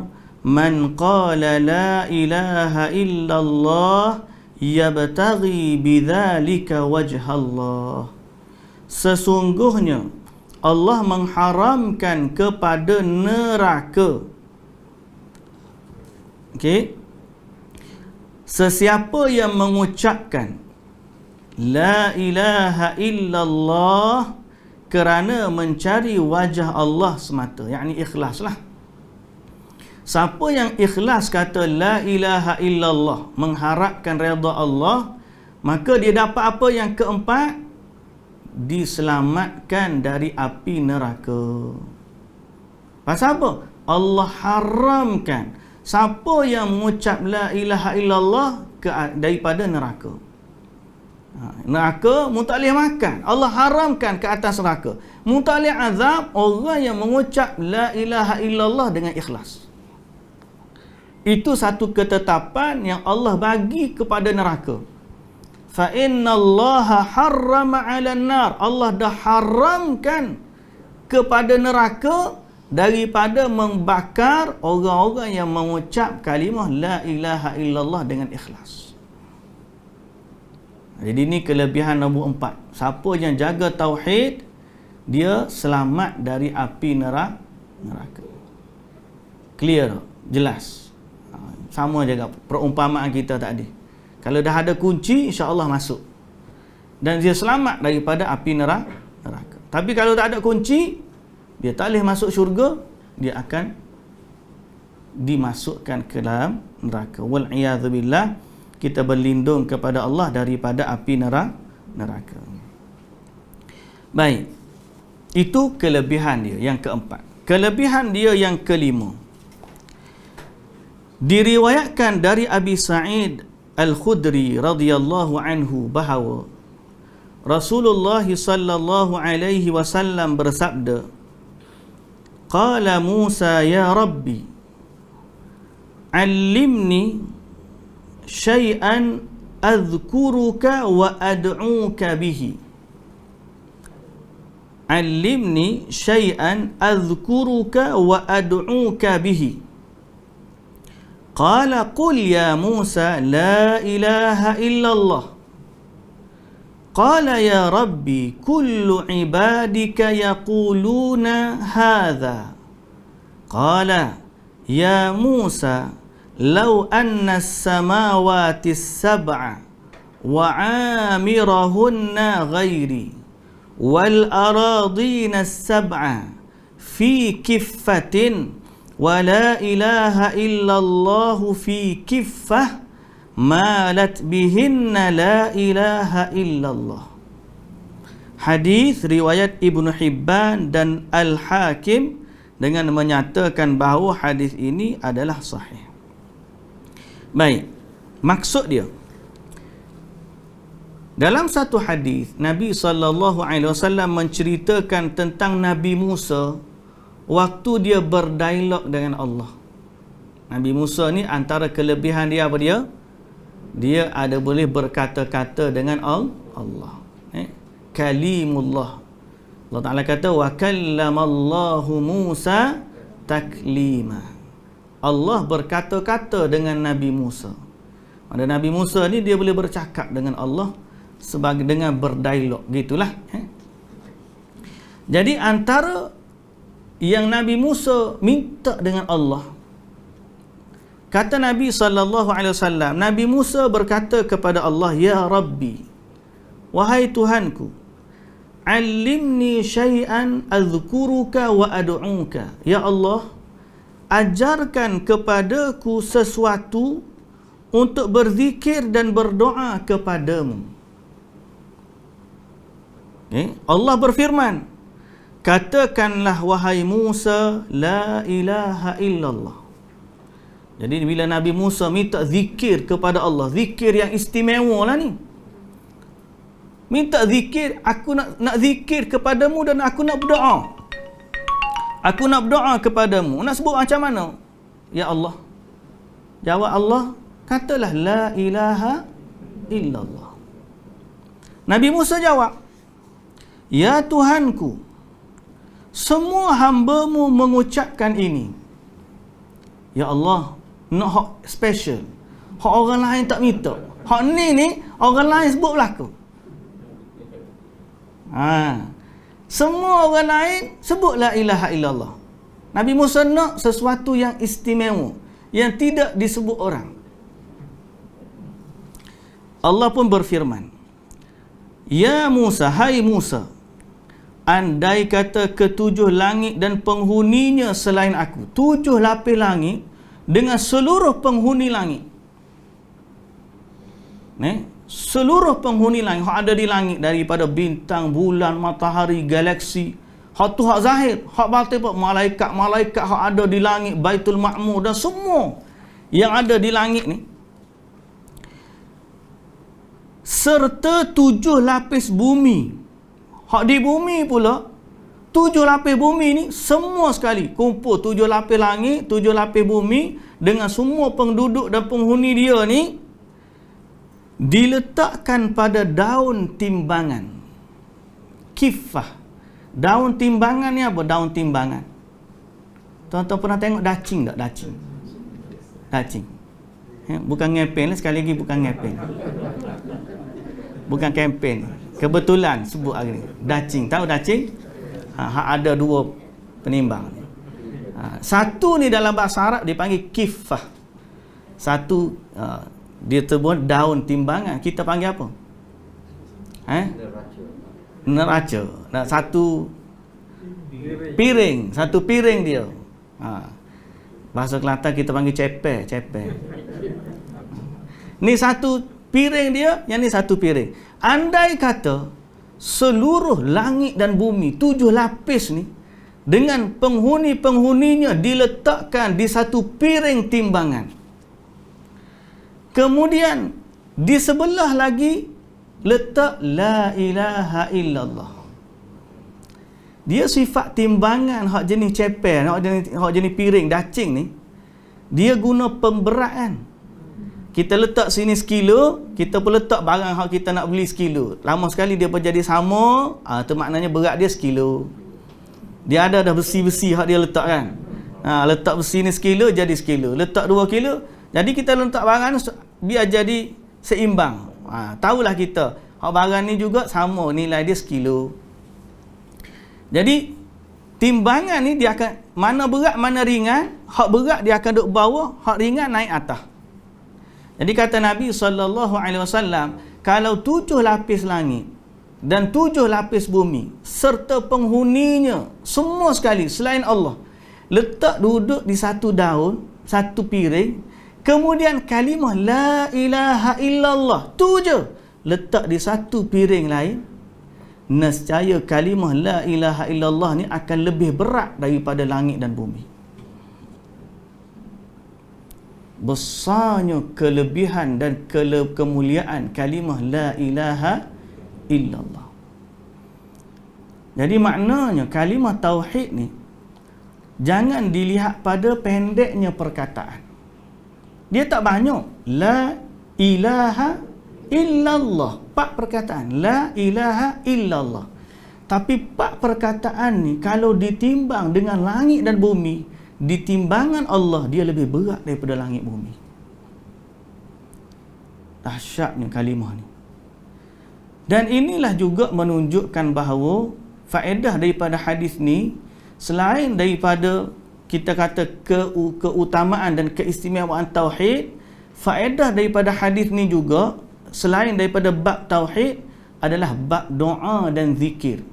man qala la ilaha illallah yabtaghi bidzalika wajhallah. Sesungguhnya Allah mengharamkan kepada neraka, okey, sesiapa yang mengucapkan la ilaha illallah kerana mencari wajah Allah semata, yakni ikhlaslah. Siapa yang ikhlas kata la ilaha illallah, mengharapkan redha Allah, maka dia dapat apa yang keempat? Diselamatkan dari api neraka. Pasal apa? Allah haramkan siapa yang mengucap la ilaha illallah daripada neraka. Neraka mu tak boleh makan, Allah haramkan ke atas neraka. Mu tak boleh azab orang yang mengucap la ilaha illallah dengan ikhlas. Itu satu ketetapan yang Allah bagi kepada neraka. Fa innallaha harrama 'alan nar. Allah dah haramkan kepada neraka daripada membakar orang-orang yang mengucap kalimah la ilaha illallah dengan ikhlas. Jadi ini kelebihan nombor 4. Siapa yang jaga tauhid, dia selamat dari api neraka. Clear, jelas. Sama juga perumpamaan kita tadi. Kalau dah ada kunci, insya-Allah masuk. Dan dia selamat daripada api neraka. Tapi kalau tak ada kunci, dia tak boleh masuk syurga, dia akan dimasukkan ke dalam neraka. Wal iyadzu billah, kita berlindung kepada Allah daripada api neraka. Baik. Itu kelebihan dia yang keempat. Kelebihan dia yang kelima. Diriwayatkan dari Abi Sa'id Al-Khudri radhiyallahu anhu bahawa Rasulullah sallallahu alaihi wasallam bersabda, qala Musa ya Rabbi allimni syai'an adhkuruka wa ad'uka bihi. Allimni syai'an adhkuruka wa ad'uka bihi. Qala qul ya Musa la ilaha illallah. Qala ya Rabbi kullu ibadika yaquluna hadha. Qala ya Musa law anna as-samawati as-sab'a wa 'amirahunna ghairi wal aradina as-sab'a fi kiffatin wa la ilaha illallah fi kiffah malat bihinna la ilaha illallah. Hadis riwayat Ibnu Hibban dan Al-Hakim dengan menyatakan bahawa hadis ini adalah sahih. Baik, maksud dia, dalam satu hadis Nabi sallallahu alaihi wasallam menceritakan tentang Nabi Musa waktu dia berdialog dengan Allah. Nabi Musa ni antara kelebihan dia apa dia? Dia ada boleh berkata-kata dengan Allah. Kalimullah. Allah Ta'ala kata wa kallamallahu Musa taklima. Allah berkata-kata dengan Nabi Musa. Ada Nabi Musa ni dia boleh bercakap dengan Allah sebagai dengan berdialog, gitulah. Jadi antara yang Nabi Musa minta dengan Allah, kata Nabi SAW, Nabi Musa berkata kepada Allah, ya Rabbi, wahai Tuhanku, allimni syai'an adhkuruka wa ad'uka. Ya Allah, ajarkan kepadaku sesuatu untuk berzikir dan berdoa kepadamu. Allah berfirman, katakanlah wahai Musa, la ilaha illallah. Jadi bila Nabi Musa minta zikir kepada Allah, zikir yang istimewa lah ni. Minta zikir, aku nak zikir kepadamu dan aku nak berdoa. Aku nak berdoa kepadamu. Nak sebut macam mana? Ya Allah. Jawab Allah, katalah la ilaha illallah. Nabi Musa jawab, ya Tuhanku, semua hamba-Mu mengucapkan ini. Ya Allah, nak hak special. Hak orang lain tak minta. Hak ni orang lain sebut berlaku. Semua orang lain sebut la ilaha illallah. Nabi Musa nak sesuatu yang istimewa, yang tidak disebut orang. Allah pun berfirman, ya Musa, hai Musa, andai kata ketujuh langit dan penghuninya selain aku, 7 lapis langit dengan seluruh penghuni langit, seluruh penghuni langit, hak ada di langit daripada bintang, bulan, matahari, galaksi, hak tu hak zahir, hak batin pun malaikat hak ada di langit, Baitul Ma'mur dan semua yang ada di langit ni, serta 7 lapis bumi. Hak di bumi pula, 7 lapis bumi ni semua sekali kumpul, 7 lapis langit, 7 lapis bumi dengan semua penduduk dan penghuni dia ni diletakkan pada daun timbangan. Kifah. Daun timbangan ni apa? Daun timbangan. Tuan-tuan pernah tengok dacing tak? Dacing. Bukan ngepeng lah, sekali lagi bukan ngepeng. Bukan kempen. Kebetulan sebut hari ni. Dacing. Tahu dacing? Ada 2 penimbang. Satu ni dalam bahasa Arab dipanggil kifah. Satu dia terbun daun timbangan. Kita panggil apa? Neraca. Satu piring. Satu piring dia. Bahasa Kelantan kita panggil ceper. Ni satu piring dia, yang ni satu piring. Andai kata seluruh langit dan bumi, 7 lapis ni dengan penghuni-penghuninya diletakkan di satu piring timbangan. Kemudian di sebelah lagi letak la ilaha illallah. Dia sifat timbangan hak jenis ceper, hak jenis piring dacing ni, dia guna pemberatan. Kita letak sini 1 kilo, kita pun letak barang hak kita nak beli 1 kilo. Lama sekali dia pun jadi sama, tu maknanya berat dia 1 kilo. Dia ada dah besi-besi hak dia letak kan. Letak besi ni 1 kilo jadi 1 kilo. Letak 2 kilo, jadi kita letak barang biar jadi seimbang. Tahulah kita, hak barang ni juga sama, nilai dia 1 kilo. Jadi timbangan ni dia akan mana berat mana ringan, hak berat dia akan duduk bawah, hak ringan naik atas. Jadi kata Nabi SAW, kalau 7 lapis langit dan 7 lapis bumi serta penghuninya semua sekali selain Allah letak duduk di satu daun, satu piring, kemudian kalimah la ilaha illallah tu je letak di satu piring lain, nescaya kalimah la ilaha illallah ni akan lebih berat daripada langit dan bumi. Besarnya kelebihan dan kemuliaan kalimah la ilaha illallah. Jadi maknanya kalimah tauhid ni jangan dilihat pada pendeknya perkataan. Dia tak banyak. La ilaha illallah. 4 perkataan. La ilaha illallah. Tapi 4 perkataan ni kalau ditimbang dengan langit dan bumi, di timbangan Allah dia lebih berat daripada langit bumi. Dahsyatnya kalimah ni. Dan inilah juga menunjukkan bahawa faedah daripada hadis ni, selain daripada kita kata keutamaan dan keistimewaan tauhid, faedah daripada hadis ni juga selain daripada bab tauhid adalah bab doa dan zikir.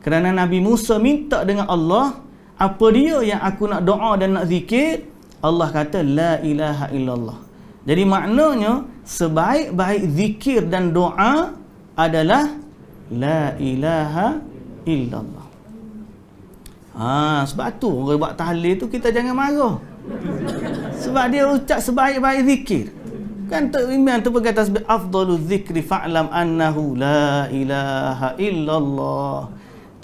Kerana Nabi Musa minta dengan Allah Apa dia yang aku nak doa dan nak zikir? Allah kata la ilaha illallah. Jadi maknanya sebaik-baik zikir dan doa adalah la ilaha illallah. Sebab tu orang buat tahlil tu kita jangan marah. Sebab dia ucap sebaik-baik zikir. Kan Imam tu berkata afdalu zikri fa'lam annahu la ilaha illallah.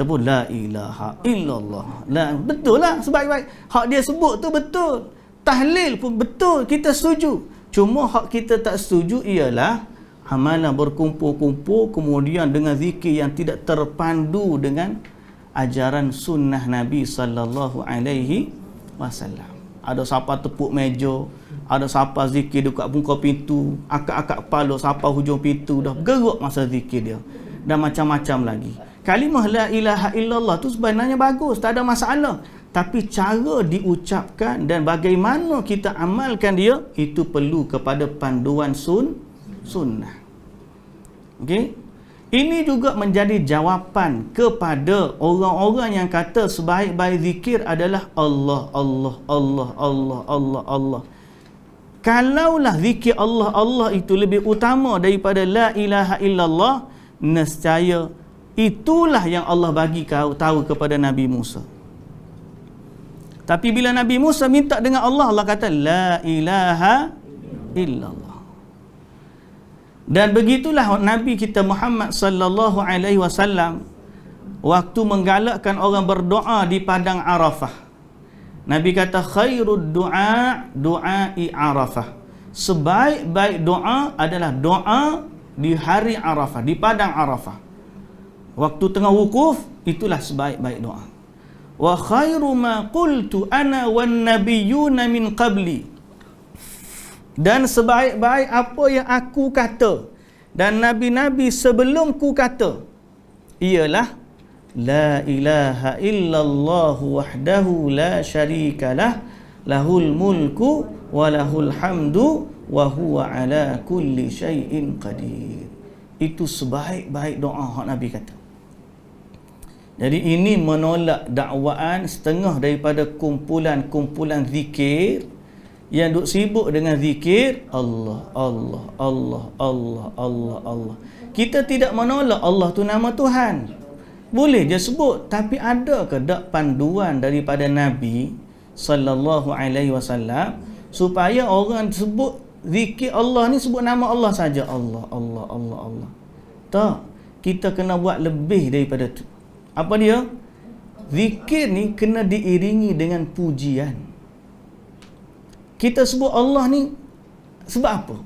Tepuk la ilaha illallah. Betul lah sebaik-baik. Hak dia sebut tu betul. Tahlil pun betul, kita setuju. Cuma hak kita tak setuju ialah amalan berkumpul-kumpul kemudian dengan zikir yang tidak terpandu dengan ajaran sunnah Nabi sallallahu alaihi wasallam. Ada siapa tepuk meja, ada siapa zikir dekat muka pintu, akak-akak kepala siapa hujung pintu dah bergerak masa zikir dia. Dan macam-macam lagi. Kalimah la ilaha illallah tu sebenarnya bagus, tak ada masalah. Tapi cara diucapkan dan bagaimana kita amalkan dia, itu perlu kepada panduan sunnah. Okey? Ini juga menjadi jawapan kepada orang-orang yang kata sebaik-baik zikir adalah Allah, Allah, Allah, Allah, Allah, Allah. Kalaulah zikir Allah, Allah itu lebih utama daripada la ilaha illallah, nescaya itulah yang Allah bagi tahu kepada Nabi Musa. Tapi bila Nabi Musa minta dengan Allah, Allah kata la ilaha illallah. Dan begitulah Nabi kita Muhammad sallallahu alaihi wasallam waktu menggalakkan orang berdoa di padang Arafah. Nabi kata khairud du'a du'ai Arafah. Sebaik-baik doa adalah doa di hari Arafah, di padang Arafah. Waktu tengah wukuf, itulah sebaik-baik doa. Wa khairu ma qultu ana wan nabiyyuna min qabli. Dan sebaik-baik apa yang aku kata dan nabi-nabi sebelumku kata ialah la ilaha illallah wahdahu la syarikalah lahul mulku wa lahul hamdu wa huwa ala kulli syai'in qadir. Itu sebaik-baik doa yang Nabi kata. Jadi ini menolak dakwaan setengah daripada kumpulan-kumpulan zikir yang duk sibuk dengan zikir Allah, Allah, Allah, Allah, Allah, Allah. Kita tidak menolak Allah tu nama Tuhan. Boleh je sebut, tapi ada ke tak panduan daripada Nabi sallallahu alaihi wasallam supaya orang sebut zikir Allah ni sebut nama Allah saja, Allah, Allah, Allah, Allah. Tak, kita kena buat lebih daripada tu. Apa dia? Zikir ni kena diiringi dengan pujian. Kita sebut Allah ni sebab apa?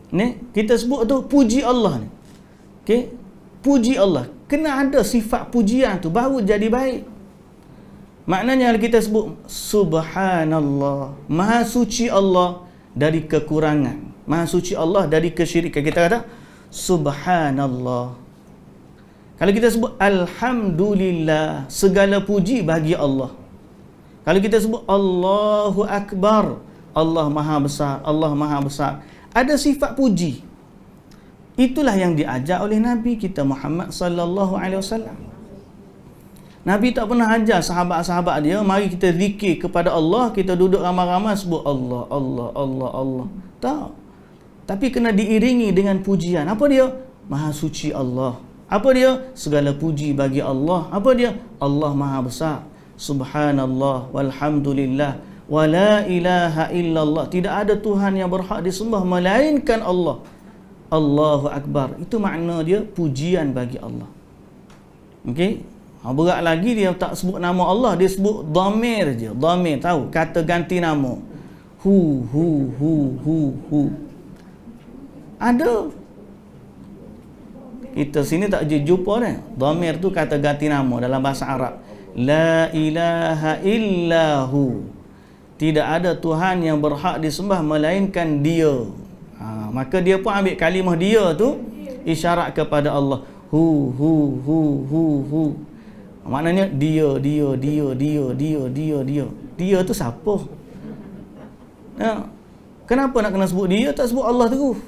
Ni kita sebut tu puji Allah ni. Okey? Puji Allah. Kena ada sifat pujian tu baru jadi baik. Maknanya kita sebut subhanallah, maha suci Allah dari kekurangan. Maha suci Allah dari kesyirikan. Kita kata subhanallah. Kalau kita sebut alhamdulillah, segala puji bagi Allah. Kalau kita sebut Allahu Akbar, Allah Maha Besar, Allah Maha Besar, ada sifat puji. Itulah yang diajar oleh Nabi kita Muhammad sallallahu alaihi wasallam. Nabi tak pernah ajar sahabat-sahabat dia, mari kita zikir kepada Allah, kita duduk ramai-ramai sebut Allah, Allah, Allah, Allah. Tak. Tapi kena diiringi dengan pujian. Apa dia? Maha suci Allah. Apa dia? Segala puji bagi Allah. Apa dia? Allah Maha Besar. Subhanallah walhamdulillah wa la ilaha illallah. Tidak ada Tuhan yang berhak disembah melainkan Allah. Allahu Akbar. Itu makna dia pujian bagi Allah. Okey? Berat lagi dia tak sebut nama Allah, dia sebut dhamir je. Dhamir tahu, kata ganti nama. Hu. Ada. Kita sini tak jumpa dah. Dhamir tu kata ganti nama dalam bahasa Arab. La ilaha illahu. Tidak ada Tuhan yang berhak disembah melainkan dia. Maka dia pun ambil kalimah dia tu isyarat kepada Allah. Hu. Maknanya dia. Dia tu siapa? Kenapa nak kena sebut dia, tak sebut Allah terus?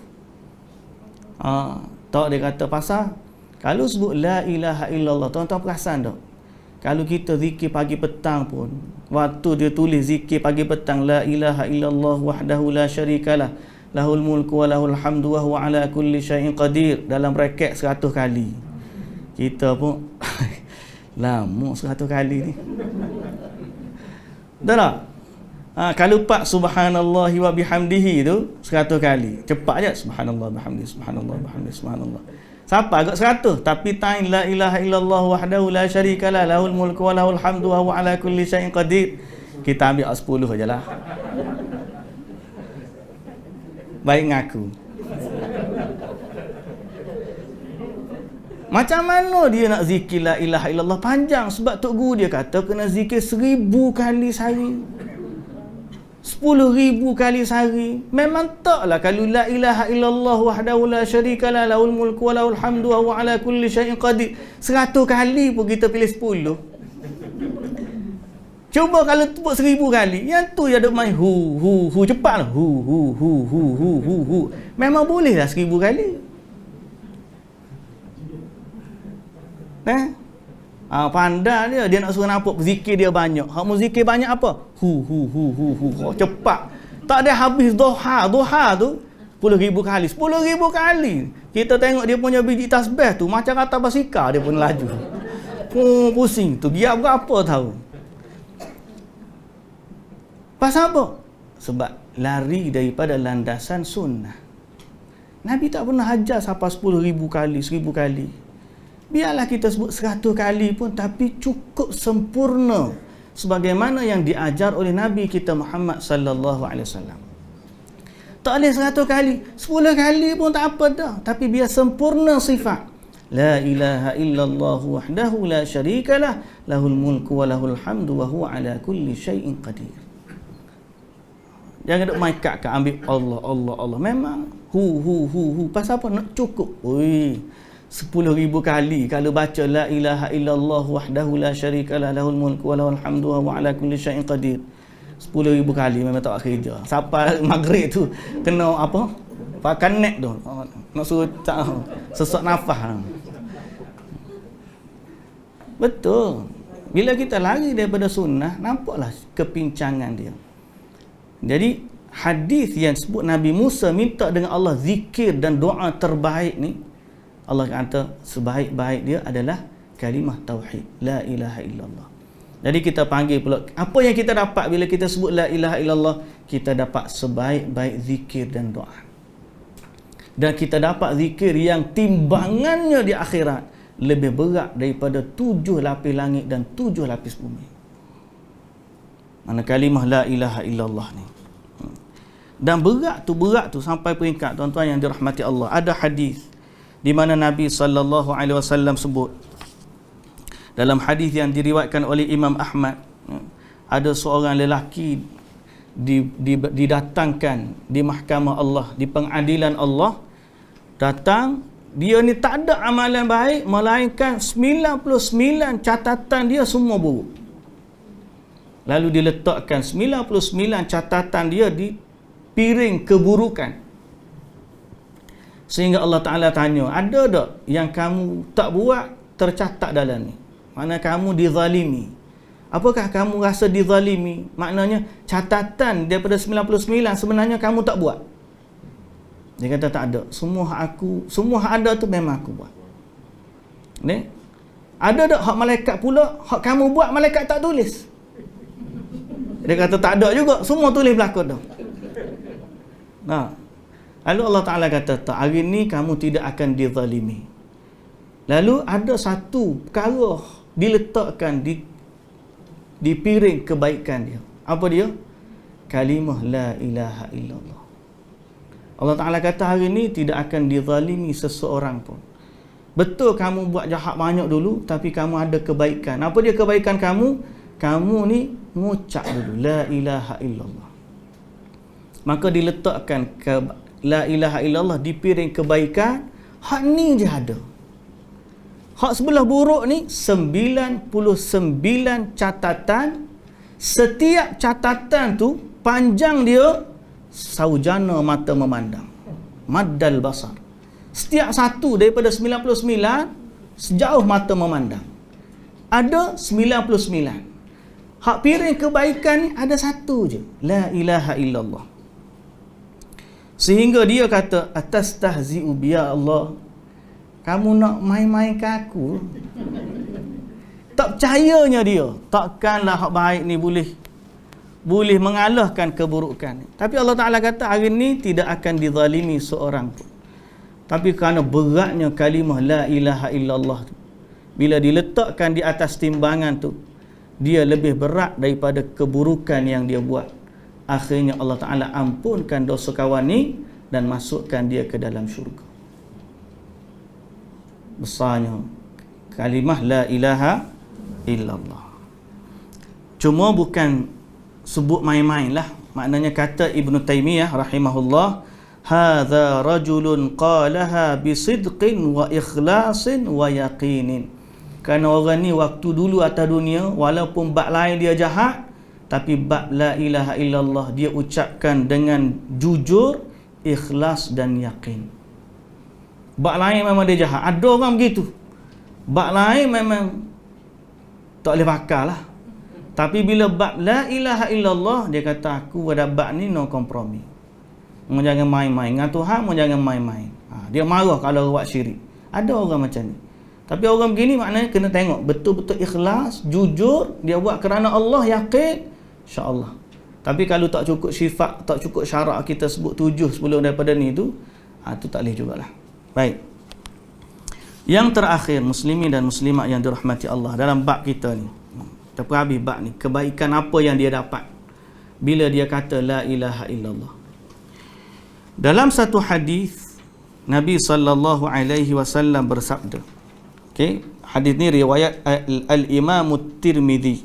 Tak, dia kata pasal kalau sebut la ilaha illallah, tuan-tuan perasan tak? Kalau kita zikir pagi petang pun, waktu dia tulis zikir pagi petang, la ilaha illallah wahdahu la syarikalah, lahul mulku wa lahul hamdu wa huwa ala kulli syai'in qadir, dalam bracket 100 kali. Kita pun lama 100 kali ni. Dah tak? Kalau pak subhanallah wa bihamdihi tu 100 kali. Cepat je subhanallah bihamdihi, subhanallah bihamdihi, subhanallah. Siapa agak 100, tapi tain la ilaha illallah wahdahu la syarikalah, lahul mulku wa lahul hamdu wa huwa ala kulli syai'in qadir. Kita ambil 10 ajalah. Baik ngaku. Macam mana dia nak zikir la ilaha illallah panjang? Sebab Tok Guru dia kata kena zikir 1000 kali sehari, 10,000 kali sehari. Memang taklah kalau la ilaha illallah wahdahu la syarikalah, lahul mulku wa lahul hamdu wa huwa ala kulli syai'in qadir 100 kali pun kita pilih 10. Cuba kalau tepuk 1000 kali, yang tu ya duk main hu cepat lah. Hu. Memang boleh lah 1000 kali. Pandai dia nak suruh nampak zikir dia banyak. Hak mu zikir banyak apa? Hu. Cepat. Tak ada habis duha tu 10,000 kali. 10,000 kali. Kita tengok dia punya biji tasbih tu macam kata basikal dia pun laju. Pusing tu. Dia berapa tahu? Pasal apa? Sebab lari daripada landasan sunnah. Nabi tak pernah ajar sampai 10,000 kali, 1000 kali. Biarlah kita sebut 100 kali pun, tapi cukup sempurna sebagaimana yang diajar oleh Nabi kita Muhammad sallallahu alaihi wasallam. Tak boleh 100 kali, 10 kali pun tak apa dah, tapi biar sempurna sifat. La ilaha illallah wahdahu la syarikalah, lahul mulku wa lahul hamdu wa huwa ala kulli syai'in qadir. Jangan duk main kat ambil Allah. Memang hu. Pasal apa? Nak cukup. Oi. 10,000 kali kalau baca la ilaha illallah wahdahu la syarikalah, lahul mulku wa lahul hamdu wa huwa ala kulli syai'in qadir 10,000 kali memang tak kerja. Sampai maghrib tu kena apa? Pakai net tu. Nak suruh sesak nafas. Betul. Bila kita lari daripada sunnah, nampaklah kepincangan dia. Jadi hadis yang sebut Nabi Musa minta dengan Allah zikir dan doa terbaik ni, Allah kata sebaik-baik dia adalah kalimah tauhid, la ilaha illallah. Jadi kita panggil pula, apa yang kita dapat bila kita sebut la ilaha illallah? Kita dapat sebaik-baik zikir dan doa. Dan kita dapat zikir yang timbangannya di akhirat lebih berat daripada 7 lapis langit dan 7 lapis bumi. Mana kalimah la ilaha illallah ni. Dan berat tu sampai peringkat tuan-tuan yang dirahmati Allah. Ada hadis di mana Nabi sallallahu alaihi wasallam sebut dalam hadis yang diriwayatkan oleh Imam Ahmad, ada seorang lelaki didatangkan di mahkamah Allah, di pengadilan Allah. Datang, dia ni tak ada amalan baik melainkan 99 catatan dia semua buruk. Lalu diletakkan 99 catatan dia di piring keburukan. Sehingga Allah Ta'ala tanya, ada tak yang kamu tak buat tercatat dalam ni? Mana kamu dizalimi? Apakah kamu rasa dizalimi? Maknanya catatan daripada 99 sebenarnya kamu tak buat. Dia kata tak ada. Semua hak ada tu memang aku buat. Ni? Ada tak hak malaikat pula? Hak kamu buat malaikat tak tulis. Dia kata tak ada juga. Semua tulis belakang dah. Nah. Lalu Allah Ta'ala kata, tak, hari ni kamu tidak akan dizalimi. Lalu ada satu perkara diletakkan di piring kebaikan dia. Apa dia? Kalimah la ilaha illallah. Allah Ta'ala kata hari ni tidak akan dizalimi seseorang pun. Betul kamu buat jahat banyak dulu, tapi kamu ada kebaikan. Apa dia kebaikan kamu? Kamu ni ngucap dulu la ilaha illallah. Maka diletakkan la ilaha illallah di piring kebaikan. Hak ni je ada. Hak sebelah buruk ni 99 catatan. Setiap catatan tu panjang dia saujana mata memandang, maddal basar. Setiap satu daripada 99 sejauh mata memandang. ada 99. Hak piring kebaikan ni ada satu je, la ilaha illallah. Sehingga dia kata, atastahzi'u bi ya Allah, kamu nak main-main ke aku? Tak percayanya dia, takkanlah hak baik ni boleh mengalahkan keburukan. Tapi Allah Ta'ala kata hari ni tidak akan dizalimi seorang pun. Tapi kerana beratnya kalimah la ilaha illallah tu, bila diletakkan di atas timbangan tu, dia lebih berat daripada keburukan yang dia buat. Akhirnya Allah Ta'ala ampunkan dosa kawan ni dan masukkan dia ke dalam syurga. Besarnya kalimah la ilaha illallah. Cuma bukan sebut main-main lah. Maknanya kata Ibn Taymiyah rahimahullah, hadza rajulun qalaha bisidqin wa ikhlasin wa yaqinin. Kerana orang ni waktu dulu atas dunia, walaupun bab lain dia jahat, tapi bab la ilaha illallah dia ucapkan dengan jujur, ikhlas dan yakin. Bab lain memang dia jahat, ada orang begitu. Bab lain memang tak boleh pakai lah. Tapi bila bab la ilaha illallah, dia kata aku pada bab ni no kompromi. Mu jangan main-main dengan Tuhan, mu jangan main-main. Dia marah kalau buat syirik. Ada orang macam ni. Tapi orang begini maknanya kena tengok betul-betul ikhlas, jujur, dia buat kerana Allah, yakin, insya-Allah. Tapi kalau tak cukup sifat, tak cukup syarat kita sebut 7 sebelum daripada ni tu, tu tak boleh jugalah. Baik. Yang terakhir, muslimin dan muslimat yang dirahmati Allah, dalam bab kita ni, kita habis bab ni, kebaikan apa yang dia dapat bila dia kata la ilaha illallah. Dalam satu hadis Nabi sallallahu alaihi wasallam bersabda, okey, hadis ni riwayat al-Imam At-Tirmizi.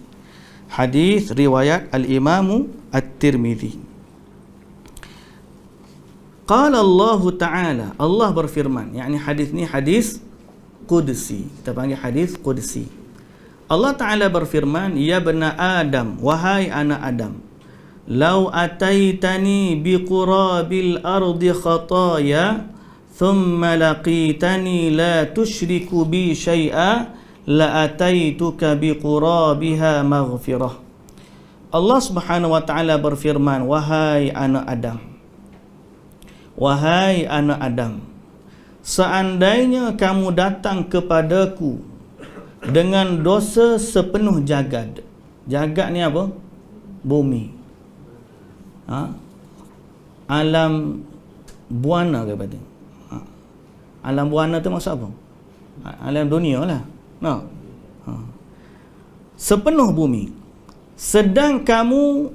Hadis riwayat al-Imam At-Tirmizi. Qala Allah Ta'ala, Allah berfirman, yakni hadis ni hadis qudsi, kita panggil hadis qudsi. Allah Ta'ala berfirman, ya bani Adam, wahai anak Adam, lau ataitani biqurabil ardi khataya thumma laqitani la tushriku bi syai'a la ataituka biqurabiha maghfirah. Allah Subhanahu wa Ta'ala berfirman, wahai anak Adam, wahai anak Adam, seandainya kamu datang kepadaku dengan dosa sepenuh jagad. Jagad ni apa? Bumi. Alam buana ke kata? Alam buana tu maksud apa? Alam dunia lah. Sepenuh bumi. Sedang kamu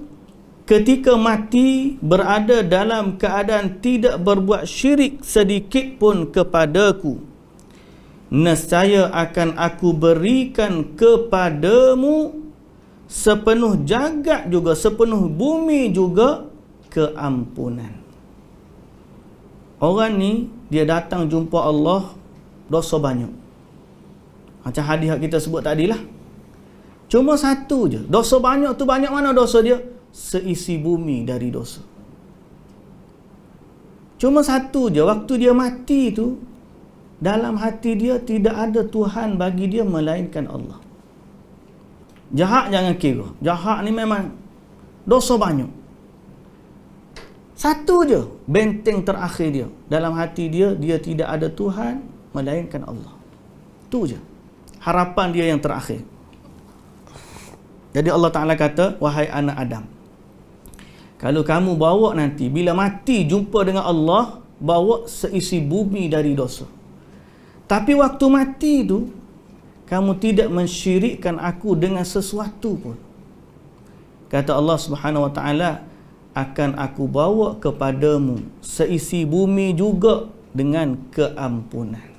ketika mati berada dalam keadaan tidak berbuat syirik sedikit pun kepadaku, nescaya akan aku berikan kepadamu sepenuh jagat juga, sepenuh bumi juga keampunan. Orang ni dia datang jumpa Allah, dosa banyak. Macam hadis yang kita sebut tadi lah. Cuma satu je, dosa banyak tu, banyak mana dosa dia? Seisi bumi dari dosa. Cuma satu je, waktu dia mati tu, dalam hati dia tidak ada Tuhan bagi dia melainkan Allah. Jahat jangan kira. Jahat ni memang dosa banyak. Satu je benteng terakhir dia. Dalam hati dia, dia tidak ada Tuhan melainkan Allah. Itu je harapan dia yang terakhir. Jadi Allah Ta'ala kata, wahai anak Adam, kalau kamu bawa nanti, bila mati jumpa dengan Allah, bawa seisi bumi dari dosa. Tapi waktu mati tu, kamu tidak mensyirikkan aku dengan sesuatu pun. Kata Allah Subhanahu Wa Ta'ala, akan aku bawa kepadamu seisi bumi juga dengan keampunan.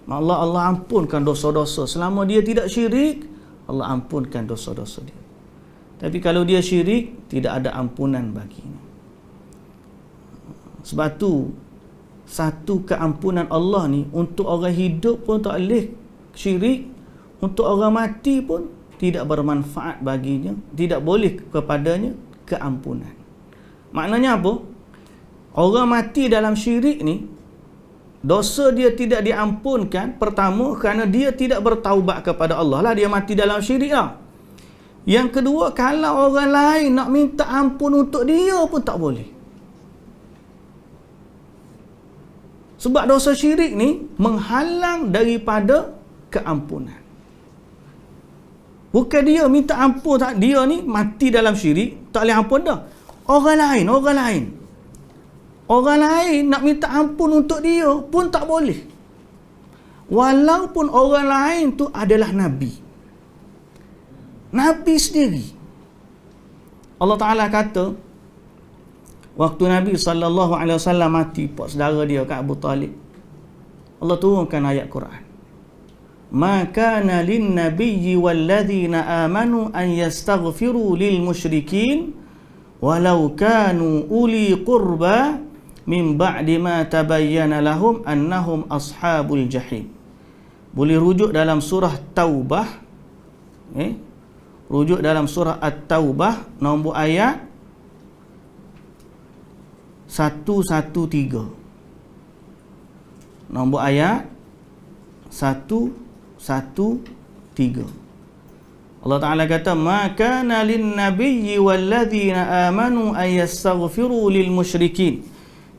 Allah ampunkan dosa-dosa. Selama dia tidak syirik, Allah ampunkan dosa-dosa dia. Tapi kalau dia syirik, tidak ada ampunan baginya. Sebab tu, satu keampunan Allah ni, untuk orang hidup pun tak boleh syirik, untuk orang mati pun tidak bermanfaat baginya, tidak boleh kepadanya keampunan. Maknanya apa? Orang mati dalam syirik ni, dosa dia tidak diampunkan, pertama kerana dia tidak bertaubat kepada Allah lah, dia mati dalam syirik lah. Yang kedua, kalau orang lain nak minta ampun untuk dia pun tak boleh. Sebab dosa syirik ni menghalang daripada keampunan. Bukan dia minta ampun, tak, dia ni mati dalam syirik, tak boleh ampun dah. Orang lain nak minta ampun untuk dia pun tak boleh. Walaupun orang lain tu adalah Nabi. Nabi sendiri. Allah Ta'ala kata, waktu Nabi SAW mati, pak saudara dia kat Abu Talib, Allah turunkan ayat Quran. Ma kana lin nabiyyi walladzina amanu an yastaghfiru lil musyrikin walau kanu uli qurba min ba'di ma tabayyana lahum annahum ashabul jahim. Boleh rujuk dalam surah Taubah, rujuk dalam surah At-Taubah nombor ayat 113. Nombor ayat 113. Allah Ta'ala kata, ma kana lin nabiyyi walladzina amanu an yastaghfiru lil musyrikin.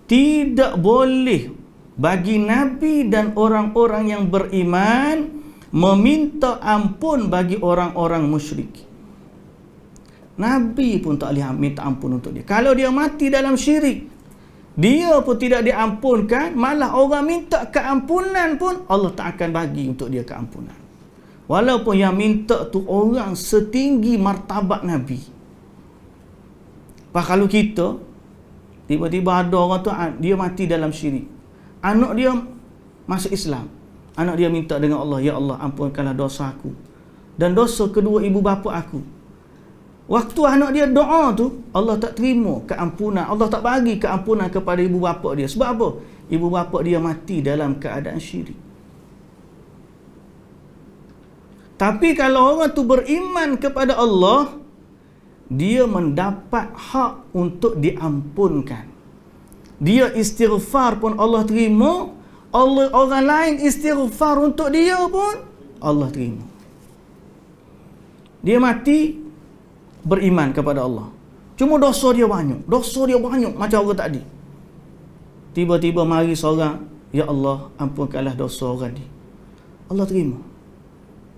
Tidak boleh bagi Nabi dan orang-orang yang beriman meminta ampun bagi orang-orang musyrik. Nabi pun tak boleh minta ampun untuk dia. Kalau dia mati dalam syirik, dia pun tidak diampunkan, malah orang minta keampunan pun Allah tak akan bagi untuk dia keampunan. Walaupun yang minta tu orang setinggi martabat Nabi. Pak, kalau kita tiba-tiba ada orang tu dia mati dalam syirik, anak dia masuk Islam, anak dia minta dengan Allah, ya Allah ampunkanlah dosa aku dan dosa kedua ibu bapa aku. Waktu anak dia doa tu, Allah tak terima keampunan, Allah tak bagi keampunan kepada ibu bapa dia. Sebab apa? Ibu bapa dia mati dalam keadaan syirik. Tapi kalau orang tu beriman kepada Allah, dia mendapat hak untuk diampunkan. Dia istighfar pun Allah terima, orang lain istighfar untuk dia pun Allah terima. Dia mati beriman kepada Allah, cuma dosa dia banyak macam orang tadi. Tiba-tiba mari seorang, ya Allah ampunkanlah dosa orang ni, Allah terima.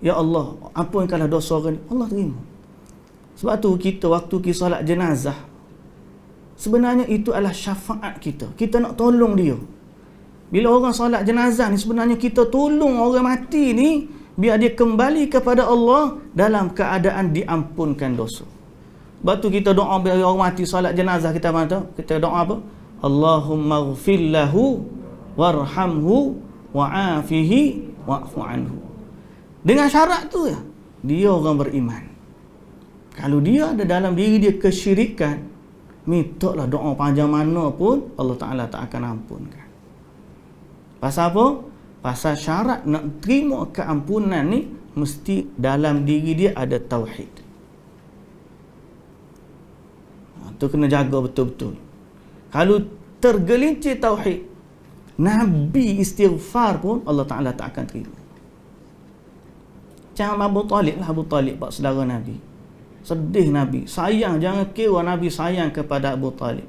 Ya Allah ampunkanlah dosa orang ni, Allah terima. Sebab tu kita waktu kita solat jenazah, sebenarnya itu adalah syafaat kita. Kita nak tolong dia. Bila orang solat jenazah ni, sebenarnya kita tolong orang mati ni biar dia kembali kepada Allah dalam keadaan diampunkan dosa. Sebab tu kita doa bila orang mati solat jenazah, kita doa apa? Allahumma ighfir lahu warhamhu wa'afihi wa'fu anhu. Dengan syarat tu ya, dia orang beriman. Kalau dia ada dalam diri dia kesyirikan, mintalah doa panjang mana pun Allah Ta'ala tak akan ampunkan. Pasal apa? Pasal syarat nak terima keampunan ni mesti dalam diri dia ada tauhid. Tu kena jaga betul-betul. Kalau tergelincir tauhid, Nabi istighfar pun Allah Ta'ala tak akan terima. Macam Abu Talib lah, Abu Talib pak saudara Nabi. Sedih Nabi, sayang, jangan kira Nabi sayang kepada Abu Talib.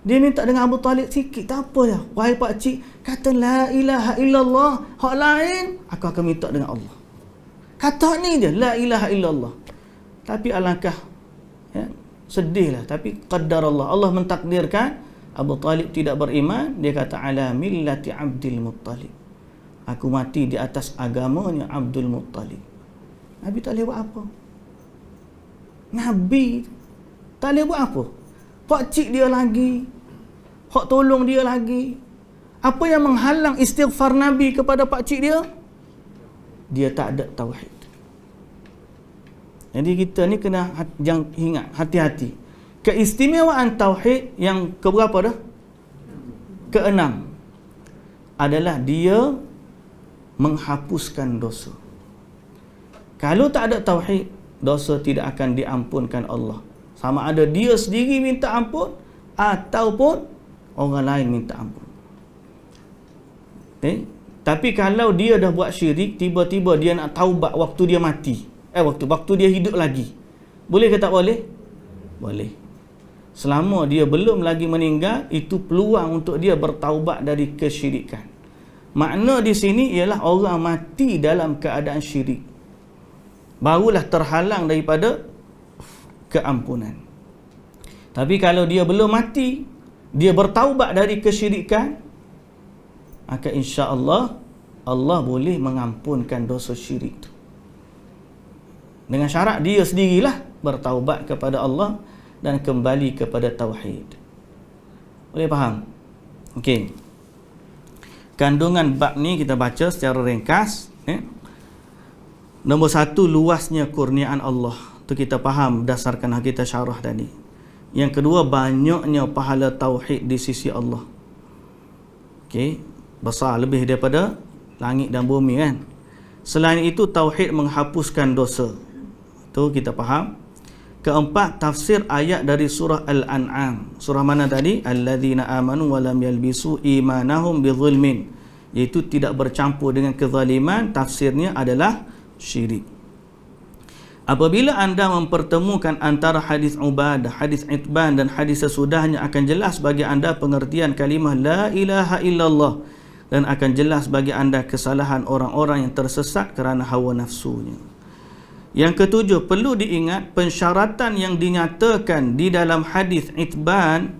Dia minta dengan Abu Talib sikit, tak apa ya. Wahai pak cik, kata la ilaha illallah, hak lain aku akan minta dengan Allah. Kata ni je, la ilaha illallah. Tapi alangkah ya, sedihlah, tapi qaddar Allah mentakdirkan Abu Talib tidak beriman. Dia kata ala millati Abdul Muttalib, aku mati di atas agamanya Abdul Muttalib. Nabi tak boleh buat apa. Nabi tak boleh buat apa. Pak cik dia lagi, hak tolong dia lagi. Apa yang menghalang istighfar Nabi kepada pak cik dia? Dia tak ada tauhid. Jadi kita ni kena jangan ingat, hati-hati. Keistimewaan tauhid yang keberapa dah? Keenam adalah dia menghapuskan dosa. Kalau tak ada tauhid, dosa tidak akan diampunkan Allah. Sama ada dia sendiri minta ampun ataupun orang lain minta ampun. Tapi kalau dia dah buat syirik, tiba-tiba dia nak taubat waktu dia mati, waktu dia hidup lagi, boleh ke tak boleh? Boleh. Selama dia belum lagi meninggal, itu peluang untuk dia bertaubat dari kesyirikan. Makna di sini ialah orang mati dalam keadaan syirik, barulah terhalang daripada keampunan. Tapi kalau dia belum mati, dia bertaubat dari kesyirikan, maka insya-Allah Allah boleh mengampunkan dosa syirik itu. Dengan syarat dia sendirilah bertaubat kepada Allah dan kembali kepada tauhid. Boleh faham? Okey. Kandungan bab ni kita baca secara ringkas. Nombor 1, luasnya kurniaan Allah. Tu kita faham berdasarkan kita syarah tadi. Yang kedua, banyaknya pahala tauhid di sisi Allah. Okey. Besar lebih daripada langit dan bumi kan. Selain itu, tauhid menghapuskan dosa. Tu kita faham. Keempat, tafsir ayat dari surah Al-An'am. Surah mana tadi? Alladzina amanu wa lam yalbisu imanahum bizulmin. Iaitu tidak bercampur dengan kezaliman. Tafsirnya adalah syirik. Apabila anda mempertemukan antara hadis Ubadah, hadis Itban dan hadis sesudahnya, akan jelas bagi anda pengertian kalimah la ilaha illallah, dan akan jelas bagi anda kesalahan orang-orang yang tersesat kerana hawa nafsunya. Yang ketujuh, perlu diingat pensyaratan yang dinyatakan di dalam hadis Itban,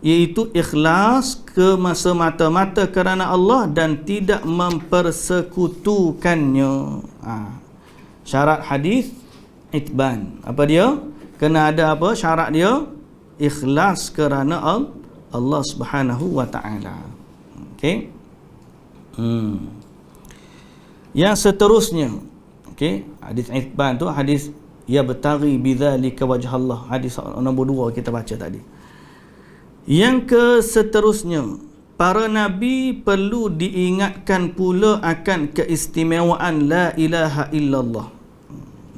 iaitu ikhlas semata-mata kerana Allah dan tidak mempersekutukannya. Syarat hadis Itban, apa dia? Kena ada apa syarat dia? Ikhlas kerana Allah Subhanahu wa taala. Okey. Yang seterusnya, okey, hadis Itban tu hadis ya betari bidzalika wajhallah, hadis nombor 2 kita baca tadi. Yang seterusnya, para nabi perlu diingatkan pula akan keistimewaan la ilaha illallah.